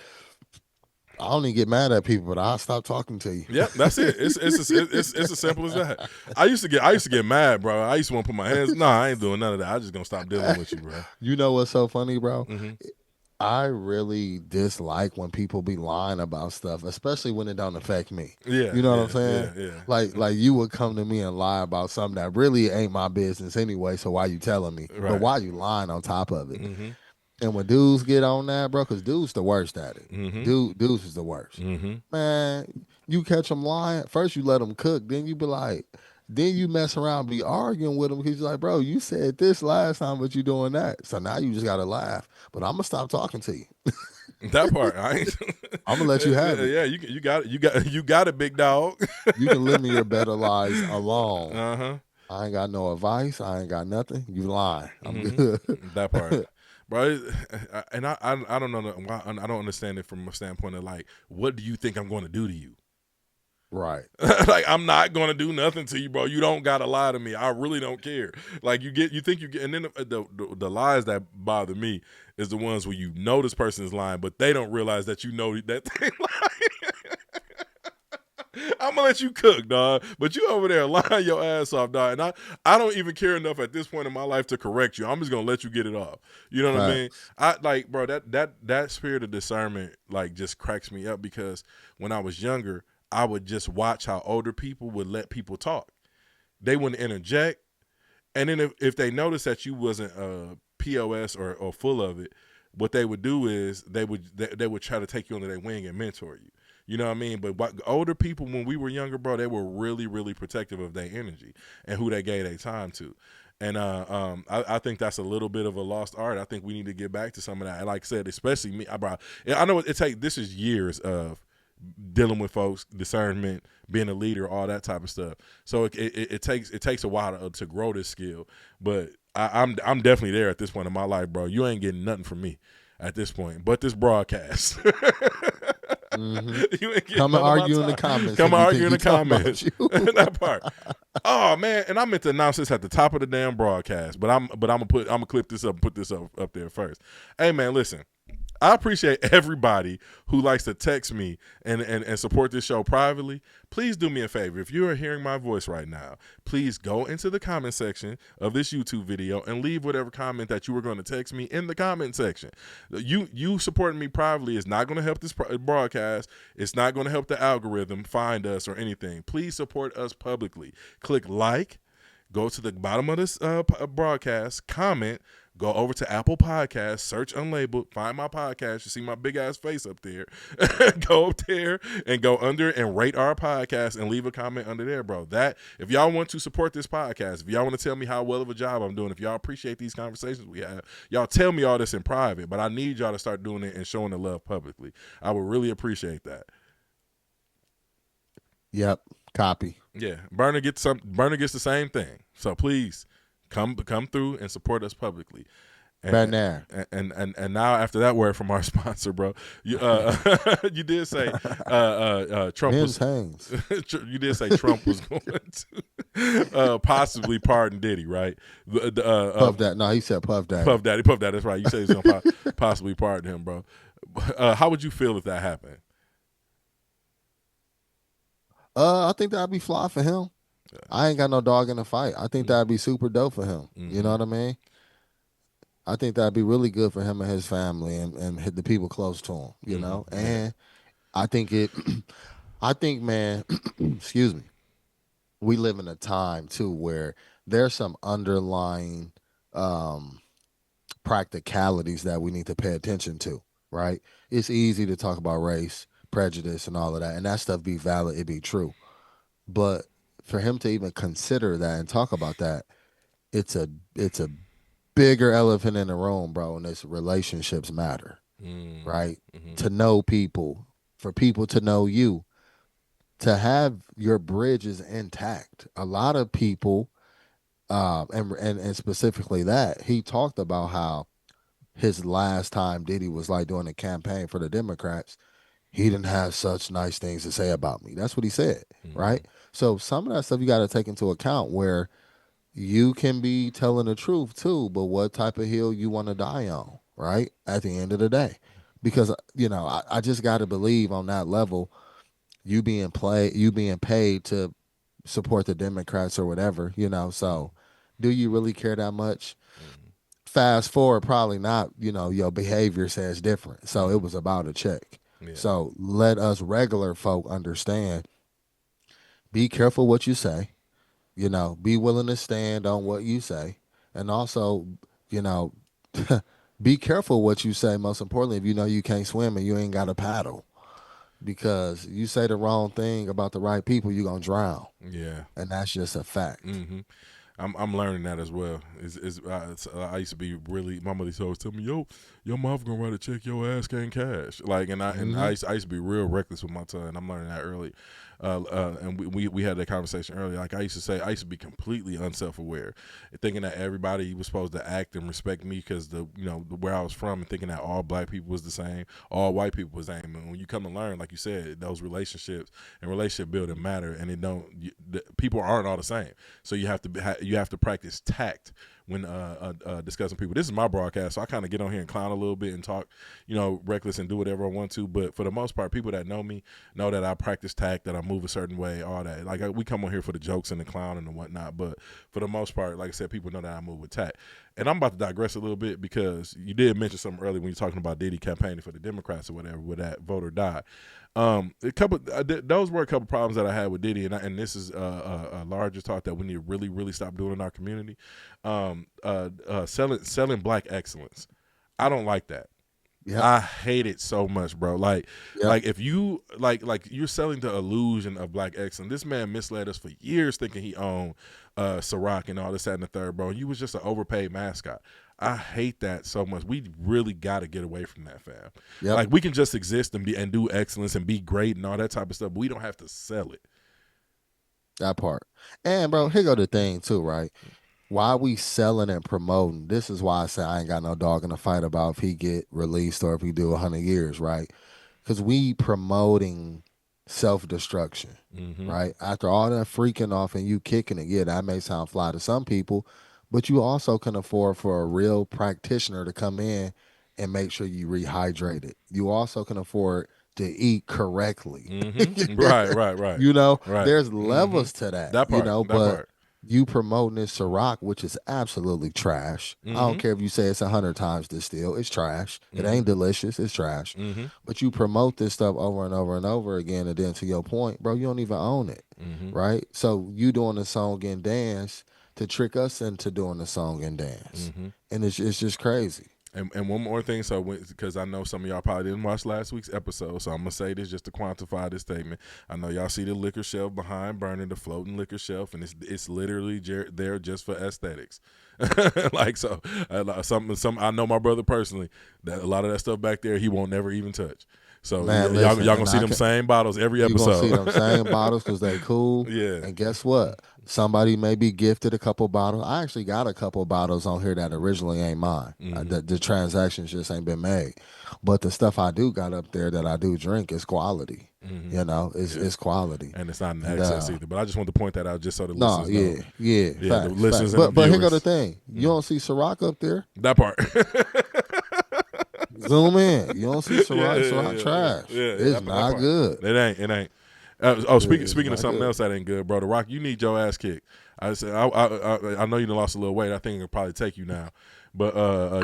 I only get mad at people, but I'll stop talking to you. Yep, that's it. It's as simple as that. I used to get mad, bro. I used to want to put my hands. No, I ain't doing none of that. I just gonna stop dealing with you, bro. You know what's so funny, bro? Mm-hmm. I really dislike when people be lying about stuff, especially when it don't affect me. Yeah, you know what I'm saying? Yeah. Like you would come to me and lie about something that really ain't my business anyway. So why you telling me? Right. But why you lying on top of it? Mm-hmm. And when dudes get on that, bro, because dudes the worst at it. Mm-hmm. Dudes is the worst. Mm-hmm. Man, you catch them lying. First you let them cook. Then you be like, then you mess around, be arguing with them because you're like, bro, you said this last time, but you doing that. So now you just got to laugh. But I'm going to stop talking to you. That part, I ain't. I'm going to let you have it. Yeah, you got it, big dog. You can live me your better lives alone. Uh-huh. I ain't got no advice. I ain't got nothing. You lying. I'm good. That part. Bro, and I don't know why. I don't understand it from a standpoint of like, what do you think I'm going to do to you? Right. Like, I'm not going to do nothing to you, bro. You don't got to lie to me. I really don't care. Like, you think you get, and then the lies that bother me is the ones where you know this person is lying, but they don't realize that you know that they lying. I'm gonna let you cook, dog, but you over there lying your ass off, dog. And I don't even care enough at this point in my life to correct you. I'm just gonna let you get it off. You know what I mean? I like, bro, that spirit of discernment like just cracks me up, because when I was younger, I would just watch how older people would let people talk. They wouldn't interject, and then if they noticed that you wasn't POS or full of it, what they would do is they would try to take you under their wing and mentor you. You know what I mean? But older people, when we were younger, bro, they were really, really protective of their energy and who they gave their time to. And I think that's a little bit of a lost art. I think we need to get back to some of that. And like I said, especially me, I know this is years of dealing with folks, discernment, being a leader, all that type of stuff. So it takes a while to grow this skill. But I'm definitely there at this point in my life, bro. You ain't getting nothing from me at this point, but this broadcast. You ain't come and argue in the comments. Come and argue in the comments. That part. Oh man, and I meant to announce this at the top of the damn broadcast, but I'm gonna clip this up and put this up there first. Hey man, listen. I appreciate everybody who likes to text me and support this show privately. Please do me a favor. If you are hearing my voice right now, please go into the comment section of this YouTube video and leave whatever comment that you were going to text me in the comment section. You supporting me privately is not going to help this broadcast. It's not going to help the algorithm find us or anything. Please support us publicly. Click like, go to the bottom of this broadcast, comment, go over to Apple Podcasts, search Unlabeled, find my podcast. You see my big ass face up there. Go up there and go under and rate our podcast and leave a comment under there, bro. That if y'all want to support this podcast, if y'all want to tell me how well of a job I'm doing, if y'all appreciate these conversations we have, y'all tell me all this in private. But I need y'all to start doing it and showing the love publicly. I would really appreciate that. Yep, copy. Yeah, Burner gets the same thing. So please come through and support us publicly. And now after that word from our sponsor, bro, you did say Trump you did say Trump was going to possibly pardon Diddy, right? Puff Daddy. No, he said Puff Daddy. Puff Daddy. That's right. You said he's going to possibly pardon him, bro. How would you feel if that happened? I think that'd be fly for him. Yeah. I ain't got no dog in the fight. I think that'd be super dope for him. Mm-hmm. You know what I mean? I think that'd be really good for him and his family and the people close to him, you know? And I think man, excuse me, we live in a time too where there's some underlying practicalities that we need to pay attention to, right? It's easy to talk about race, prejudice, and all of that, and that stuff be valid, it be true. But for him to even consider that and talk about that, it's a bigger elephant in the room, bro, and it's relationships matter, right? Mm-hmm. To know people, for people to know you, to have your bridges intact. A lot of people, and specifically that, he talked about how his last time Diddy was like doing a campaign for the Democrats, he didn't have such nice things to say about me. That's what he said, right? So some of that stuff you got to take into account where you can be telling the truth too, but what type of hill you want to die on, right? At the end of the day. Because, you know, I just got to believe on that level, you being paid to support the Democrats or whatever, you know. So do you really care that much? Fast forward, probably not, you know, your behavior says different. So it was about a check. Yeah. So let us regular folk understand, be careful what you say, you know, be willing to stand on what you say. And also, you know, be careful what you say. Most importantly, if you know you can't swim and you ain't got a paddle, because you say the wrong thing about the right people, you're going to drown. Yeah. And that's just a fact. Mm-hmm. I'm learning that as well. I used to be really, my mother always tell me, your mouth gonna write a check, your ass can't cash. Like, and I used to be real reckless with my tongue. I'm learning that early. And we had that conversation earlier. Like I used to be completely unself-aware, thinking that everybody was supposed to act and respect me because where I was from, and thinking that all black people was the same, all white people was the same. And when you come to learn, like you said, those relationships and relationship building matter, and people aren't all the same. So you have to practice tact when discussing people. This is my broadcast, so I kind of get on here and clown a little bit and talk, reckless and do whatever I want to. But for the most part, people that know me know that I practice tact, that I move a certain way, all that. Like we come on here for the jokes and the clowning and whatnot. But for the most part, like I said, people know that I move with tact. And I'm about to digress a little bit because you did mention something earlier when you're talking about Diddy campaigning for the Democrats or whatever, where that vote or die. Those were a couple problems that I had with Diddy, and this is a larger talk that we need to really, really stop doing in our community. Selling black excellence. I don't like that. Yep. I hate it so much, bro. Like if you like you're selling the illusion of black excellence. This man misled us for years thinking he owned Ciroc and all this, that, and the third, bro. You was just an overpaid mascot. I hate that so much. We really got to get away from that, fam. Yep. Like we can just exist and do excellence and be great and all that type of stuff, but we don't have to sell it. That part. And bro, here go the thing too, right? Why we selling and promoting? This is why I say I ain't got no dog in the fight about if he get released or if he do 100 years, right? Because we promoting self-destruction, right? After all that freaking off and you kicking it, yeah, that may sound fly to some people, but you also can afford for a real practitioner to come in and make sure you rehydrate it. You also can afford to eat correctly. Right. You know, Right. there's levels to that. That part, you know, that but part. you promoting this Ciroc, which is absolutely trash. I don't care if you say it's 100 times distilled. It's trash. It ain't delicious. It's trash. But you promote this stuff over and over and over again, and then to your point, bro, you don't even own it, right? So you doing the song and dance to trick us into doing the song and dance, and it's just crazy. And one more thing, so because I know some of y'all probably didn't watch last week's episode, so I'm gonna say this just to quantify this statement. I know y'all see the liquor shelf behind Burner, the floating liquor shelf, and it's literally there just for aesthetics. Like so, some I know my brother personally that a lot of that stuff back there he won't never even touch. So Man, y'all listen, gonna see them same bottles every episode. You gonna see them same bottles because they cool. Yeah. And guess what? Somebody may be gifted a couple bottles. I actually got a couple bottles on here that originally ain't mine. The transactions just ain't been made. But the stuff I do got up there that I do drink is quality. You know, it's quality. And it's not in excess either. But I just want to point that out just so the listeners know. Yeah. The Facts, listeners facts. and But the here go viewers. the thing. You don't see Ciroc up there. That part. Zoom in. You don't see Ciroc. Ciroc trash. It's not good. It ain't. Speaking of something else that ain't good, bro. The Rock, you need your ass kicked. I said, I know you done lost a little weight. I think it'll probably take you now, but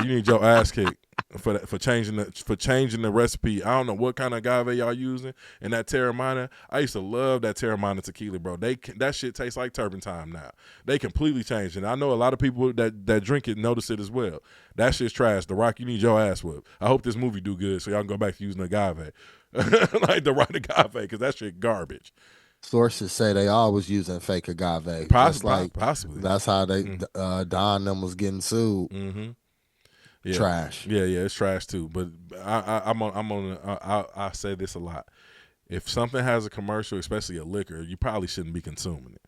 you need your ass kicked for changing the recipe. I don't know what kind of agave y'all using and that Terramana. I used to love that Terramana tequila, bro. That shit tastes like turpentine now. They completely changed it. I know a lot of people that drink it notice it as well. That shit's trash. The Rock, you need your ass whipped. I hope this movie do good so y'all can go back to using agave. Like the right agave, because that shit garbage. Sources say they always using fake agave. Possibly. That's how they Don them was getting sued. Yeah. Trash. Yeah, it's trash too. But I say this a lot. If something has a commercial, especially a liquor, you probably shouldn't be consuming it.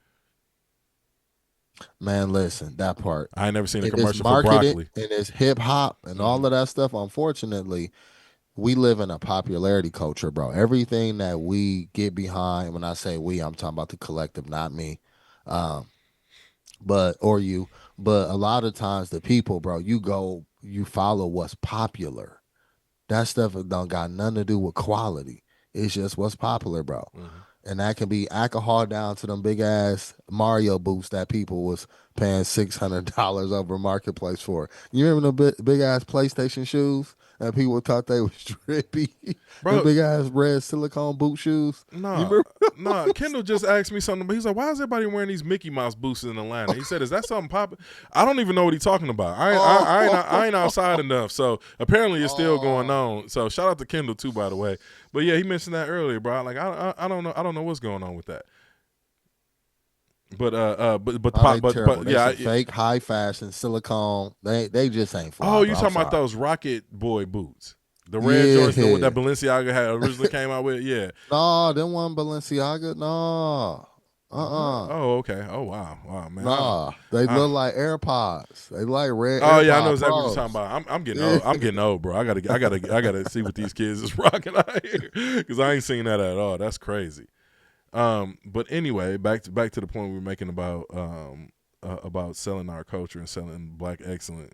Man, listen, that part. I ain't never seen a commercial for broccoli. And it's hip hop and all of that stuff. Unfortunately, we live in a popularity culture, bro. Everything that we get behind, when I say we, I'm talking about the collective, not me, or you. But a lot of times the people, bro, you follow what's popular. That stuff don't got nothing to do with quality. It's just what's popular, bro. And that can be alcohol down to them big ass Mario boots that people was paying $600 over Marketplace for. You remember the big ass PlayStation shoes that people thought they was trippy? The big ass red silicone boot shoes. No. Kendall just asked me something. But he's like, "Why is everybody wearing these Mickey Mouse boots in Atlanta?" He said, "Is that something popular?" I don't even know what he's talking about. I ain't outside enough. So apparently it's still going on. So shout out to Kendall too, by the way. But yeah, he mentioned that earlier, bro. Like I don't know. I don't know what's going on with that. But yeah, fake high fashion silicone. They just ain't fly. Oh, you talking about those Rocket Boy boots? The red Jordans that Balenciaga had originally came out with? Yeah. No, them one Balenciaga. No. Oh, okay. Oh, wow, man. Nah, they look like AirPods. They like red. Oh, AirPod yeah, I know exactly Pros. what you're talking about. I'm getting old. I'm getting old, bro. I gotta see what these kids is rocking out here because I ain't seen that at all. That's crazy. But anyway, back to the point we were making about selling our culture and selling black excellence.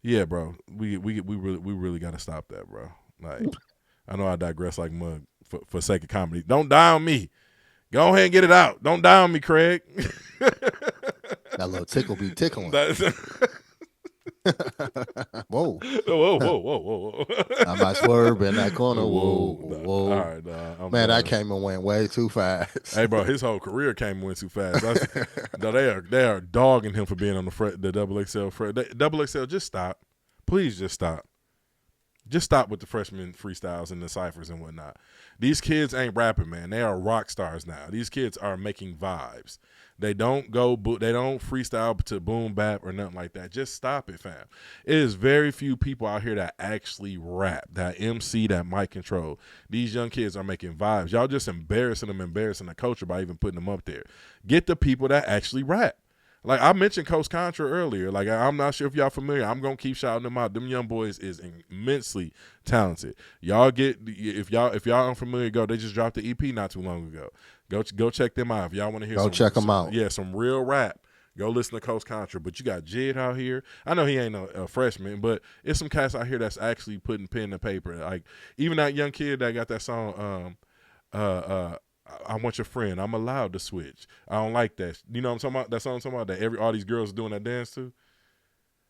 Yeah, bro, we really got to stop that, bro. Like, I know I digress like mug for sake of comedy. Don't die on me. Go ahead and get it out. Don't die on me, Craig. That little tickle be tickling. Whoa. I might swerve in that corner. Whoa. All right, man, that came and went way too fast. Hey, bro, his whole career came and went too fast. They are dogging him for being on the XXL. Double XL, just stop. Please just stop. Just stop with the freshman freestyles and the ciphers and whatnot. These kids ain't rapping, man. They are rock stars now. These kids are making vibes. They don't freestyle to boom bap or nothing like that. Just stop it, fam. It is very few people out here that actually rap, that MC, that mic control. These young kids are making vibes. Y'all just embarrassing the culture by even putting them up there. Get the people that actually rap. Like I mentioned Coach Contra earlier. Like I'm not sure if y'all familiar. I'm gonna keep shouting them out. Them young boys is immensely talented. Y'all if y'all unfamiliar, go. They just dropped the EP not too long ago. Go check them out if y'all want to hear. Go check them out. Yeah, some real rap. Go listen to Coach Contra. But you got Jid out here. I know he ain't a freshman, but it's some cats out here that's actually putting pen to paper. Like even that young kid that got that song. I want your friend. I'm allowed to switch. I don't like that. You know what I'm talking about? That song I'm talking about that all these girls are doing that dance to.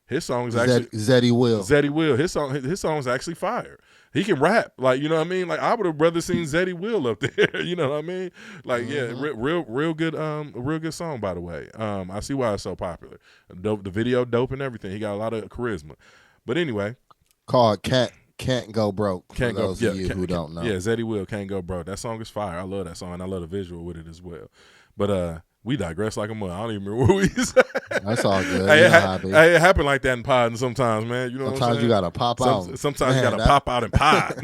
His song is actually Zeddy Will. His song is actually fire. He can rap. Like, you know what I mean? Like I would have rather seen Zeddy Will up there. You know what I mean? Like, yeah, real good song, by the way. I see why it's so popular. Dope, the video dope and everything. He got a lot of charisma. But anyway. Called Can't Go Broke. For those of you who don't know. Yeah, Zeddy Will, Can't Go Broke. That song is fire. I love that song, and I love the visual with it as well. But we digress like a mother. I don't even remember what we said. That's all good. Hey, it happened like that in pod sometimes, man. You know sometimes what I'm saying? You gotta pop out. Sometimes you gotta pop out and pod.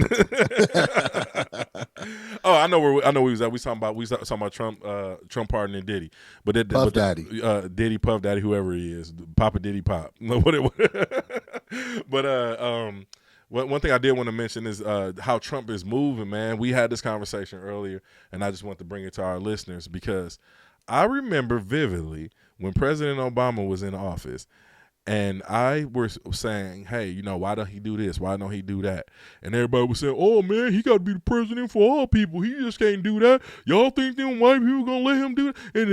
Oh, I know we was at. We was talking about Trump pardoning Diddy, but Daddy, Diddy, Puff Daddy, whoever he is, Papa Diddy Pop. But one thing I did want to mention is how Trump is moving, man. We had this conversation earlier, and I just want to bring it to our listeners because I remember vividly when President Obama was in office, and I was saying, hey, you know, why don't he do this? Why don't he do that? And everybody was saying, oh, man, he got to be the president for all people. He just can't do that. Y'all think them white people going to let him do it? And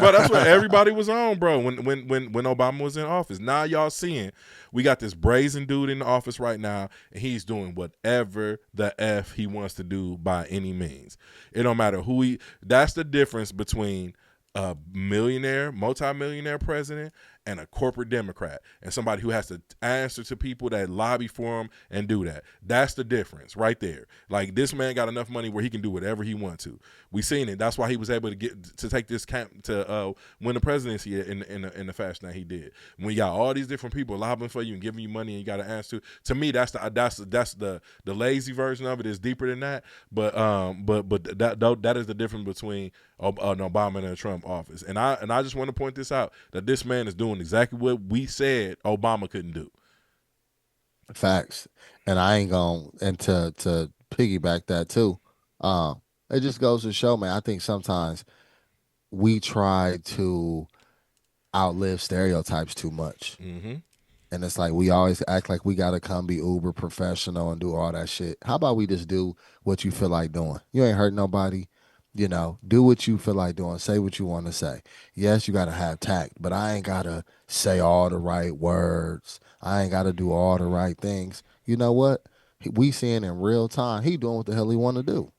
but that's what everybody was on, bro, when Obama was in office. Now y'all seeing we got this brazen dude in the office right now, and he's doing whatever the F he wants to do by any means. It don't matter who that's the difference between a multi-millionaire president and a corporate Democrat and somebody who has to answer to people that lobby for him and do that. That's the difference right there. Like this man got enough money where he can do whatever he wants to. We seen it. That's why he was able to take this camp to win the presidency in the fashion that he did. When you got all these different people lobbying for you and giving you money and you got to answer to me, that's the lazy version of it. Is deeper than that. But that is the difference between an Obama and a Trump office. And I just want to point this out that this man is doing exactly what we said Obama couldn't do. Facts. And I ain't going to piggyback that too. It just goes to show, man, I think sometimes we try to outlive stereotypes too much. Mm-hmm. And it's like we always act like we got to come be uber professional and do all that shit. How about we just do what you feel like doing? You ain't hurt nobody. You know, do what you feel like doing. Say what you want to say. Yes, you got to have tact, but I ain't got to say all the right words. I ain't got to do all the right things. You know what? We seeing in real time, he doing what the hell he want to do.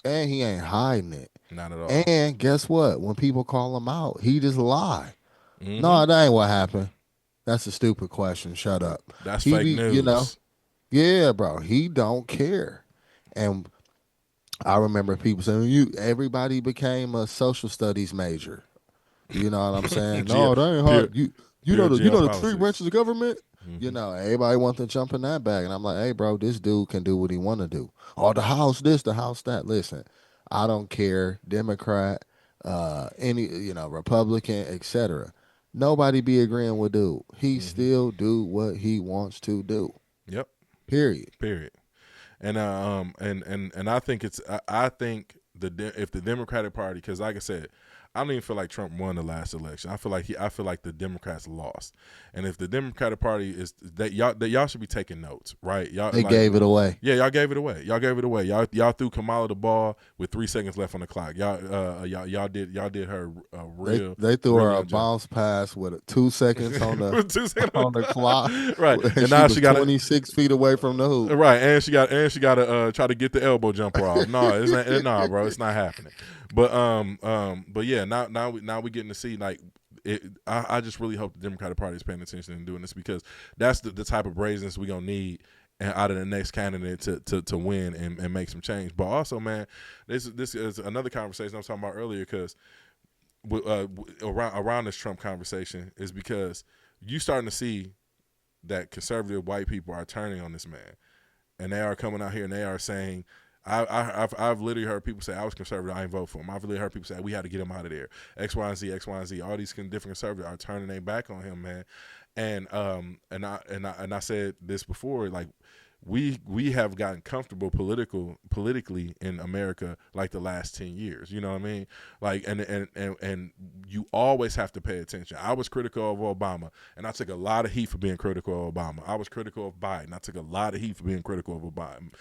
And he ain't hiding it. Not at all. And guess what? When people call him out, he just lie. Mm-hmm. No, that ain't what happened. That's a stupid question. Shut up. That's fake news. You know? Yeah, bro. He don't care. And I remember people saying, everybody became a social studies major. You know what I'm saying? No, that ain't hard. You know the three branches of government? Mm-hmm. You know, everybody wants to jump in that bag. And I'm like, hey, bro, this dude can do what he want to do. Oh, the house this, the house that. Listen, I don't care. Democrat, any, Republican, etc. Nobody be agreeing with dude. He still do what he wants to do. Yep. Period. And I think if the Democratic Party, because like I said, I don't even feel like Trump won the last election. I feel like the Democrats lost. And if the Democratic Party is that y'all should be taking notes, right? They gave it away. Yeah, y'all gave it away. Y'all threw Kamala the ball with 3 seconds left on the clock. Y'all did her real. They threw her a bounce pass with 2 seconds on the on the clock. Right, and now she got 26 feet away from the hoop. Right, and she got to try to get the elbow jumper off. No, bro, it's not happening. But yeah, now we getting to see like I just really hope the Democratic Party is paying attention and doing this, because that's the type of brazenness we gonna need and out of the next candidate to win and make some change. But also, man, this is another conversation I was talking about earlier, because around this Trump conversation is because you starting to see that conservative white people are turning on this man, and they are coming out here and they are saying, I've literally heard people say, I was conservative, I ain't vote for him. I've literally heard people say, we had to get him out of there. X, Y, and Z, X, Y, and Z. All these different conservatives are turning their back on him, man. And I said this before, like, we have gotten comfortable politically in America like the last 10 years. You know what I mean? Like, and you always have to pay attention. I was critical of Obama, and I took a lot of heat for being critical of Obama. I was critical of Biden. I took a lot of heat for being critical of Biden.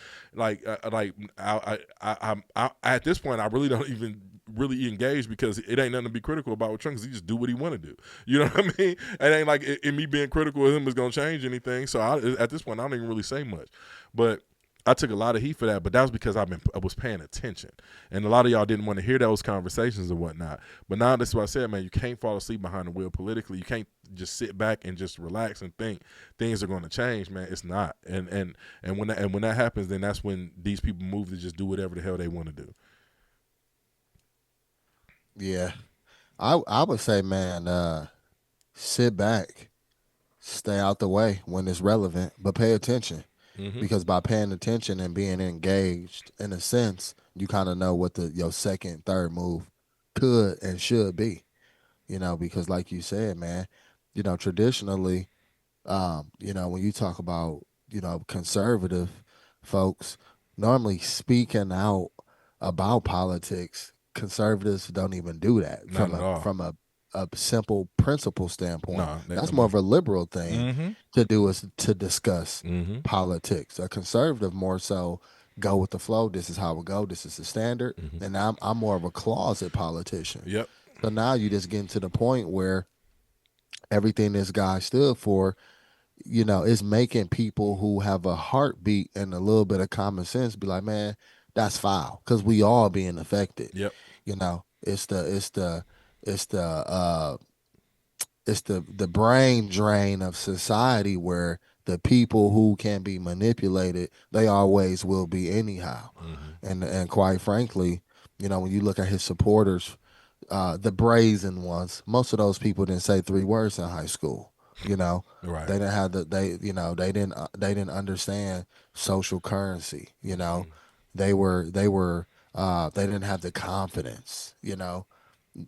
I at this point, I really don't even really engage, because it ain't nothing to be critical about with Trump, because he just do what he want to do. You know what I mean? It ain't like in me being critical of him is going to change anything. So at this point, I don't even really say much. But I took a lot of heat for that, but that was because I was paying attention. And a lot of y'all didn't want to hear those conversations and whatnot. But now this is what I said, man, you can't fall asleep behind the wheel politically. You can't just sit back and just relax and think things are going to change, man. It's not. And when that happens, then that's when these people move to just do whatever the hell they want to do. Yeah. I would say, man, sit back, stay out the way when it's relevant, but pay attention. Mm-hmm. Because by paying attention and being engaged, in a sense, you kind of know what your second, third move could and should be. Because like you said, man, traditionally, when you talk about, conservative folks, normally speaking out about politics, conservatives don't even do that from a simple principle standpoint. No, that's more of a liberal thing mm-hmm. to do, is to discuss mm-hmm. politics. A conservative more so go with the flow. This is how it go. This is the standard. Mm-hmm. And I'm more of a closet politician. Yep. So now you just getting to the point where everything this guy stood for, is making people who have a heartbeat and a little bit of common sense be like, man, that's foul, because we all being affected. Yep. It's the brain drain of society, where the people who can be manipulated, they always will be anyhow. Mm-hmm. And quite frankly, when you look at his supporters, the brazen ones, most of those people didn't say 3 words in high school. Right. They didn't have they didn't understand social currency. Mm-hmm. They didn't have the confidence.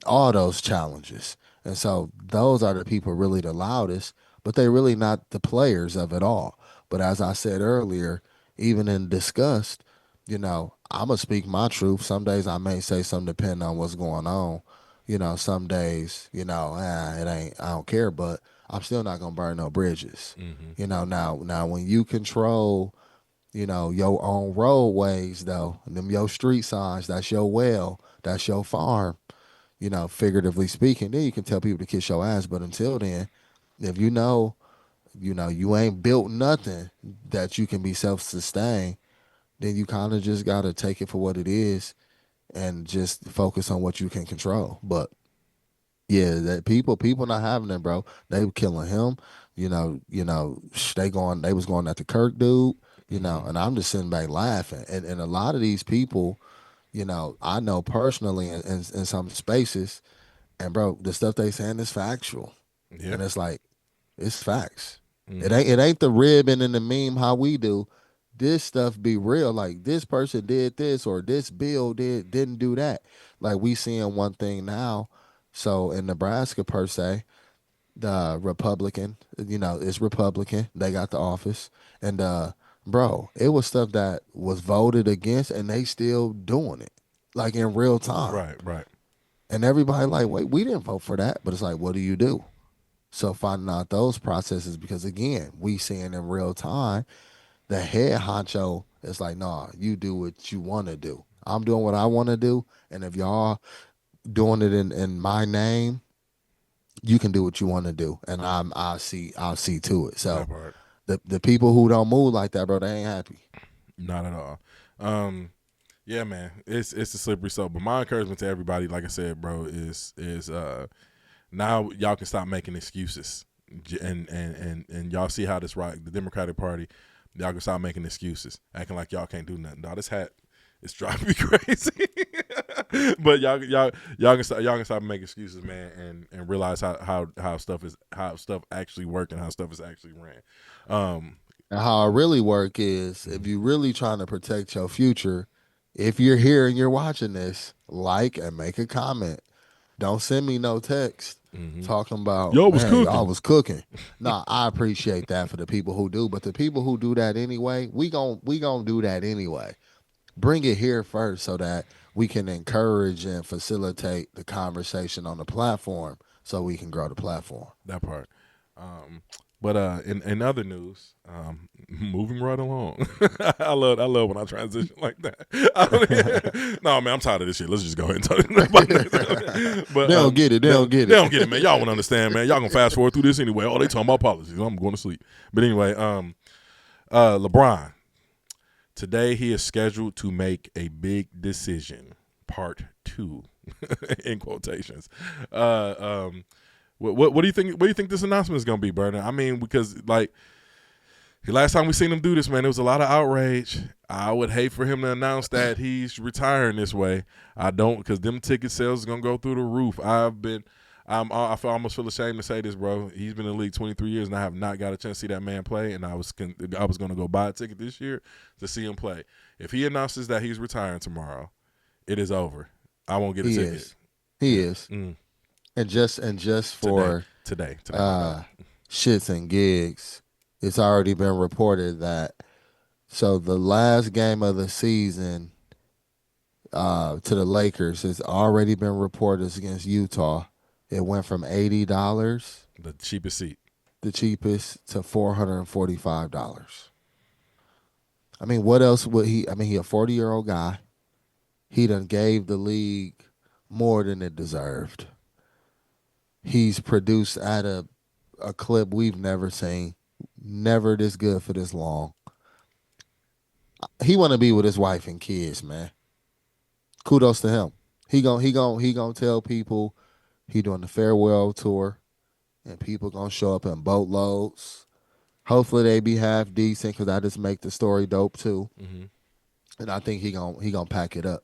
All those challenges. And so those are the people really the loudest, but they're really not the players of it all. But as I said earlier, even in disgust, I'm going to speak my truth. Some days I may say something depending on what's going on. Some days, it ain't, I don't care, but I'm still not going to burn no bridges. Mm-hmm. Now when you control, your own roadways, though, them your street signs, that's your well, that's your farm, figuratively speaking, then you can tell people to kiss your ass. But until then, if you ain't built nothing that you can be self-sustained, then you kind of just got to take it for what it is and just focus on what you can control. But yeah, that people not having it, bro. They were killing him. They was going at the Kirk dude, Mm-hmm. and I'm just sitting back laughing. And a lot of these people, I know personally in some spaces, and bro, the stuff they saying is factual. Yeah. And it's like, it's facts. Mm-hmm. It ain't the ribbon and the meme how we do. This stuff be real. Like, this person did this, or this bill didn't do that. Like, we seeing one thing now. So in Nebraska per se, the Republican, it's Republican. They got the office. And bro, it was stuff that was voted against and they still doing it. Like, in real time. Right. And everybody like, wait, we didn't vote for that. But it's like, what do you do? So finding out those processes, because again, we seeing in real time, the head honcho is like, nah, you do what you want to do. I'm doing what I want to do. And if y'all doing it in my name, you can do what you want to do. And I'll see to it. So the people who don't move like that, bro, they ain't happy. Not at all. Yeah, man, it's a slippery slope. But my encouragement to everybody, like I said, bro, is Now y'all can stop making excuses, and y'all see how this the Democratic Party, y'all can stop making excuses, acting like y'all can't do nothing. Dog, this hat is driving me crazy. But y'all can stop making excuses, man, and realize how stuff actually work and how stuff is actually ran. And how it really work is if you really trying to protect your future, if you're here and you're watching this, like and make a comment. Don't send me no text talking about, y'all was cooking. Y'all was cooking. No, I appreciate that for the people who do, but the people who do that anyway, we gon' do that anyway. Bring it here first so that we can encourage and facilitate the conversation on the platform so we can grow the platform. That part. But in other news, moving right along. I love when I transition like that. No, man, I'm tired of this shit. Let's just go ahead and talk about this. But they don't get it. They don't get it. They don't get it, man. Y'all won't understand, man. Y'all gonna fast forward through this anyway. Oh, they talking about policies. I'm going to sleep. But anyway, LeBron. Today he is scheduled to make a big decision, part 2, in quotations. What do you think? What do you think this announcement is going to be, Bernard? I mean, because like the last time we seen him do this, man, there was a lot of outrage. I would hate for him to announce that he's retiring this way. I don't, because them ticket sales is going to go through the roof. I almost feel ashamed to say this, bro. He's been in the league 23 years, and I have not got a chance to see that man play. And I was going to go buy a ticket this year to see him play. If he announces that he's retiring tomorrow, it is over. I won't get a ticket. He is. And just for today. Shits and gigs, it's already been reported that so the last game of the season to the Lakers has already been reported against Utah. It went from $80, the cheapest seat, to $445. I mean, what else would he? I mean, he a 40-year-old guy. He done gave the league more than it deserved. He's produced at a clip we've never seen, never this good for this long. He want to be with his wife and kids, man. Kudos to him. He gonna tell people he doing the farewell tour, and people gonna show up in boatloads. Hopefully they be half decent, because I just make the story dope too. And I think he gonna pack it up.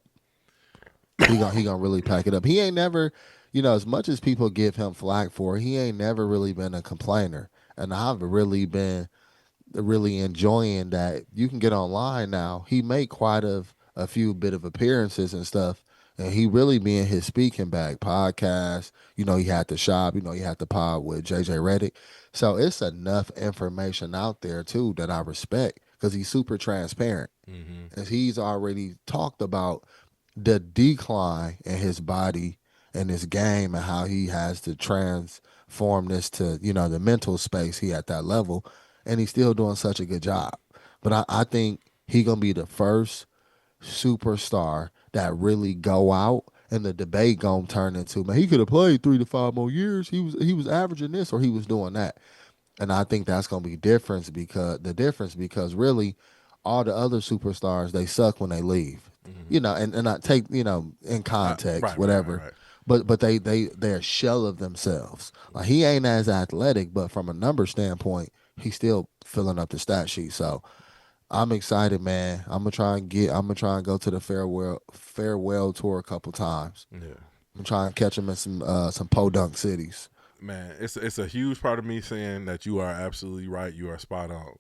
He gonna really pack it up. He ain't never. As much as people give him flack for, he ain't never really been a complainer. And I've really been enjoying that. You can get online now. He made quite a few bit of appearances and stuff. And he really be in his speaking bag podcast. He had the shop. He had the pod with JJ Redick. So it's enough information out there, too, that I respect, because he's super transparent. And he's already talked about the decline in his body and his game, and how he has to transform this to, the mental space. He at that level, and he's still doing such a good job. But I think he gonna be the first superstar that really go out, and the debate gonna turn into, man, he could have played 3 to 5 more years. He was averaging this, or he was doing that. And I think that's gonna be difference because really all the other superstars, they suck when they leave. And I take, in context, whatever. Right. But they're a shell of themselves. Like, he ain't as athletic, but from a number standpoint, he's still filling up the stat sheet. So I'm excited, man. I'm gonna try and go to the farewell tour a couple times. Yeah. I'm trying to catch him in some podunk cities. Man, it's a huge part of me saying that you are absolutely right. You are spot on.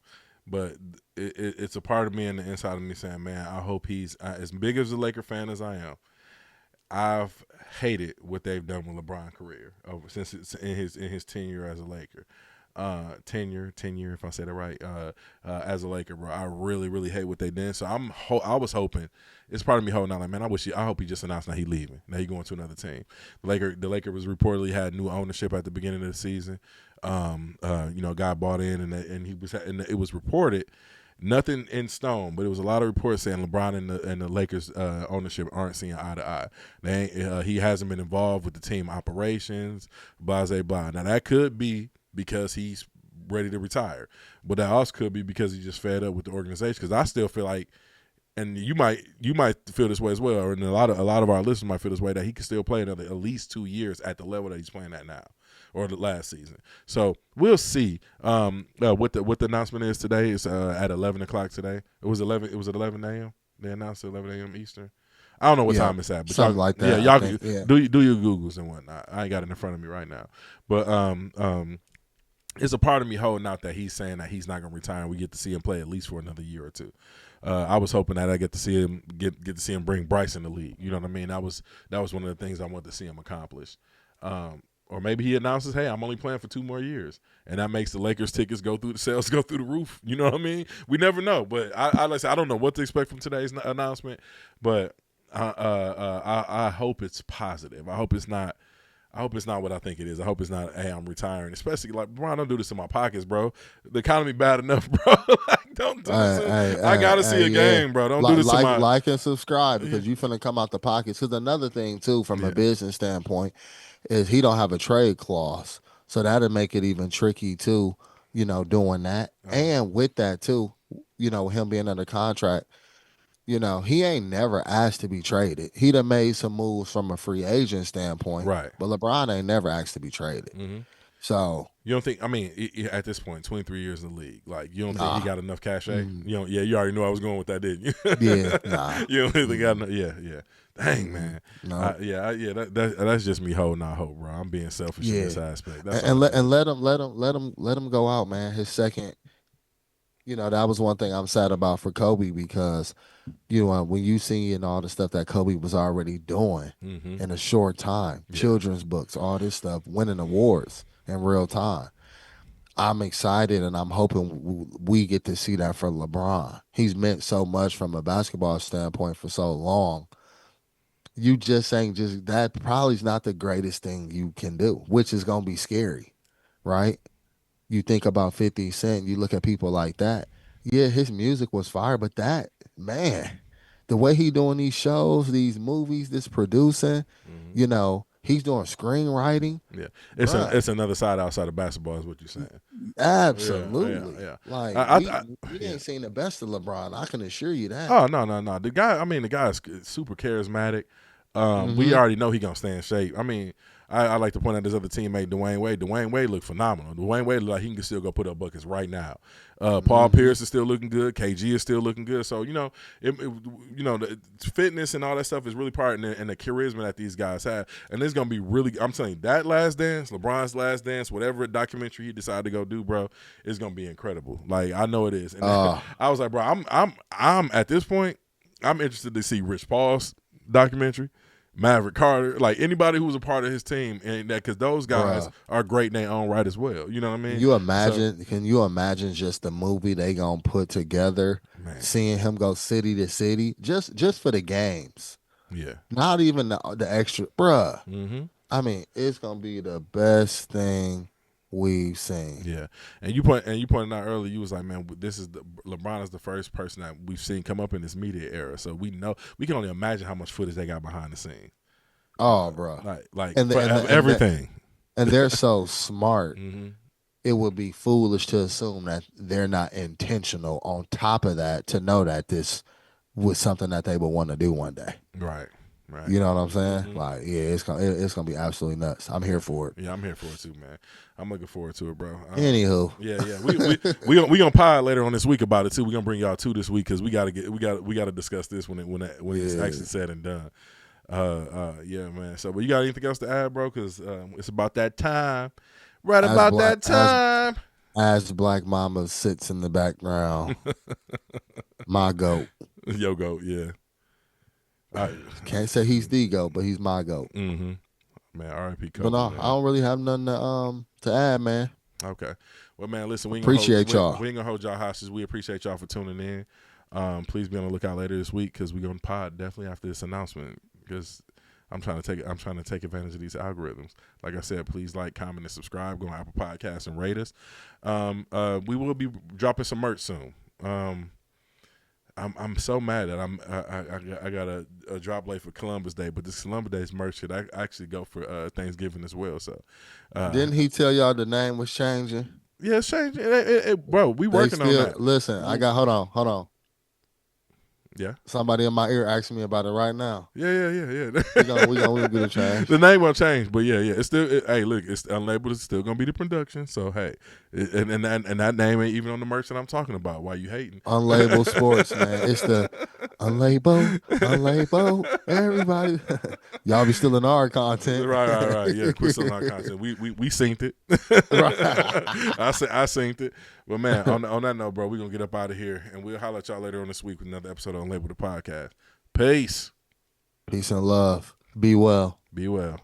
But it's a part of me in the inside of me saying, man, I hope he's as big as a Laker fan as I am. I've hated what they've done with LeBron's career since it's in his tenure as a Laker. Tenure, if I said it right, as a Laker, bro. I really, really hate what they did. So I was hoping, it's part of me holding out like, man, I hope he just announced that he leaving. Now he going to another team. The Laker was reportedly had new ownership at the beginning of the season. Guy bought in, and it was reported, nothing in stone, but it was a lot of reports saying LeBron and the Lakers ownership aren't seeing eye to eye. He hasn't been involved with the team operations, blah, blah, blah. Now that could be because he's ready to retire, but that also could be because he's just fed up with the organization. Because I still feel like and you might feel this way as well, and a lot of our listeners might feel this way, that he can still play another at least 2 years at the level that he's playing at now, or the last season. So we'll see what the announcement is today. It's at 11 o'clock today. It was 11 a.m. They announced at 11 a.m. Eastern. I don't know what time it's at, but something like that. Yeah, y'all do your Googles and whatnot. I ain't got it in front of me right now, but it's a part of me holding out that he's saying that he's not going to retire, and we get to see him play at least for another year or two. I was hoping that I get to see him bring Bryce in the league. You know what I mean? That was one of the things I wanted to see him accomplish. Or maybe he announces, "Hey, I'm only playing for 2 more years," and that makes the Lakers tickets go through the roof. You know what I mean? We never know. But I don't know what to expect from today's announcement, but I hope it's positive. I hope it's not what I think it is. I hope it's not, "Hey, I'm retiring." Especially like, bro, don't do this in my pockets, bro. The economy bad enough, bro. Like, don't do this. I gotta see a game, bro. Don't do this to my like and subscribe, because you finna come out the pockets. Because another thing too, from a business standpoint, is he don't have a trade clause, so that'll make it even tricky too. Doing that, and with that too, him being under contract. He ain't never asked to be traded. He done made some moves from a free agent standpoint. Right. But LeBron ain't never asked to be traded. Mm-hmm. So you don't think? I mean, at this point, 23 years in the league, like, you don't think he got enough cachet? You already knew I was going with that, didn't you? Yeah, nah. You don't think they got enough? Yeah. Dang, man. No. That's just me holding out hope, bro. I'm being selfish in this aspect. Let him go out, man. His second. That was one thing I'm sad about for Kobe, because when you see all the stuff that Kobe was already doing in a short time, children's books, all this stuff, winning awards in real time. I'm excited, and I'm hoping we get to see that for LeBron. He's meant so much from a basketball standpoint for so long. You just saying that probably is not the greatest thing you can do, which is going to be scary, right? You think about 50 Cent, you look at people like that. Yeah, his music was fire, but that, man, the way he doing these shows, these movies, this producing, he's doing screenwriting. Yeah, it's another side outside of basketball, is what you're saying. Absolutely. Yeah. Like, we ain't seen the best of LeBron. I can assure you that. Oh, no. The guy is super charismatic. We already know he gonna stay in shape. I mean, I like to point out this other teammate, Dwayne Wade. Dwayne Wade looked phenomenal. Dwayne Wade looked like he can still go put up buckets right now. Paul Pierce is still looking good. KG is still looking good. So the fitness and all that stuff is really part in the charisma that these guys have. And it's gonna be really. I'm telling you, that Last Dance, LeBron's Last Dance, whatever documentary he decided to go do, bro, is gonna be incredible. Like, I know it is. And I was like, bro, I'm at this point, I'm interested to see Rich Paul's documentary. Maverick Carter, like anybody who was a part of his team, and that, because those guys are great in their own right as well. You know what I mean? Can you imagine just the movie they gonna put together? Man. Seeing him go city to city, just for the games. Yeah. Not even the extra, bruh. Mm-hmm. I mean, it's gonna be the best thing we've seen. Yeah, and you pointed out earlier, you was like, man, LeBron is the first person that we've seen come up in this media era, so we can only imagine how much footage they got behind the scene. Oh, bro, like everything. And they're so smart. It would be foolish to assume that they're not intentional. On top of that, to know that this was something that they would want to do one day. Right. You know what I'm saying? Like, yeah, it's gonna be absolutely nuts. I'm here for it. Yeah, I'm here for it too, man. I'm looking forward to it, bro. Anywho, we gonna pod later on this week about it too. We gonna bring y'all two this week, because we gotta discuss this when it's actually said and done. Yeah, man. So, but you got anything else to add, bro? Because it's about that time. Right about that time. As Black Mama sits in the background, my goat. Yo goat, yeah. Can't say he's the GOAT, but he's my GOAT. Mm-hmm. Man, R.I.P. Kobe. But no, man. I don't really have nothing to add, man. Okay. Well, man, listen, we ain't y'all. We ain't gonna hold y'all hostage. We appreciate y'all for tuning in. Please be on the lookout later this week, because we're gonna pod definitely after this announcement, because I'm trying to take advantage of these algorithms. Like I said, please like, comment, and subscribe. Go on Apple Podcasts and rate us. We will be dropping some merch soon. I'm so mad that I got a drop late for Columbus Day, but this Columbus Day's merch should actually go for Thanksgiving as well. So didn't he tell y'all the name was changing? Yeah, it's changing, bro. We working on that. Listen, hold on. Yeah. Somebody in my ear asking me about it right now. Yeah. We gonna get it changed. The name won't change, but yeah. It's still. Hey, look, it's Unlabeled. It's still gonna be the production. So hey, and that name ain't even on the merch that I'm talking about. Why you hating? Unlabeled Sports, man. It's the unlabeled. Everybody, y'all be stealing our content. Right. Yeah, quit stealing our content. We synced it. I synced it. But man, on that note, bro, we're gonna get up out of here, and we'll holler at y'all later on this week with another episode of Unlabeled the podcast. Peace. Peace and love. Be well. Be well.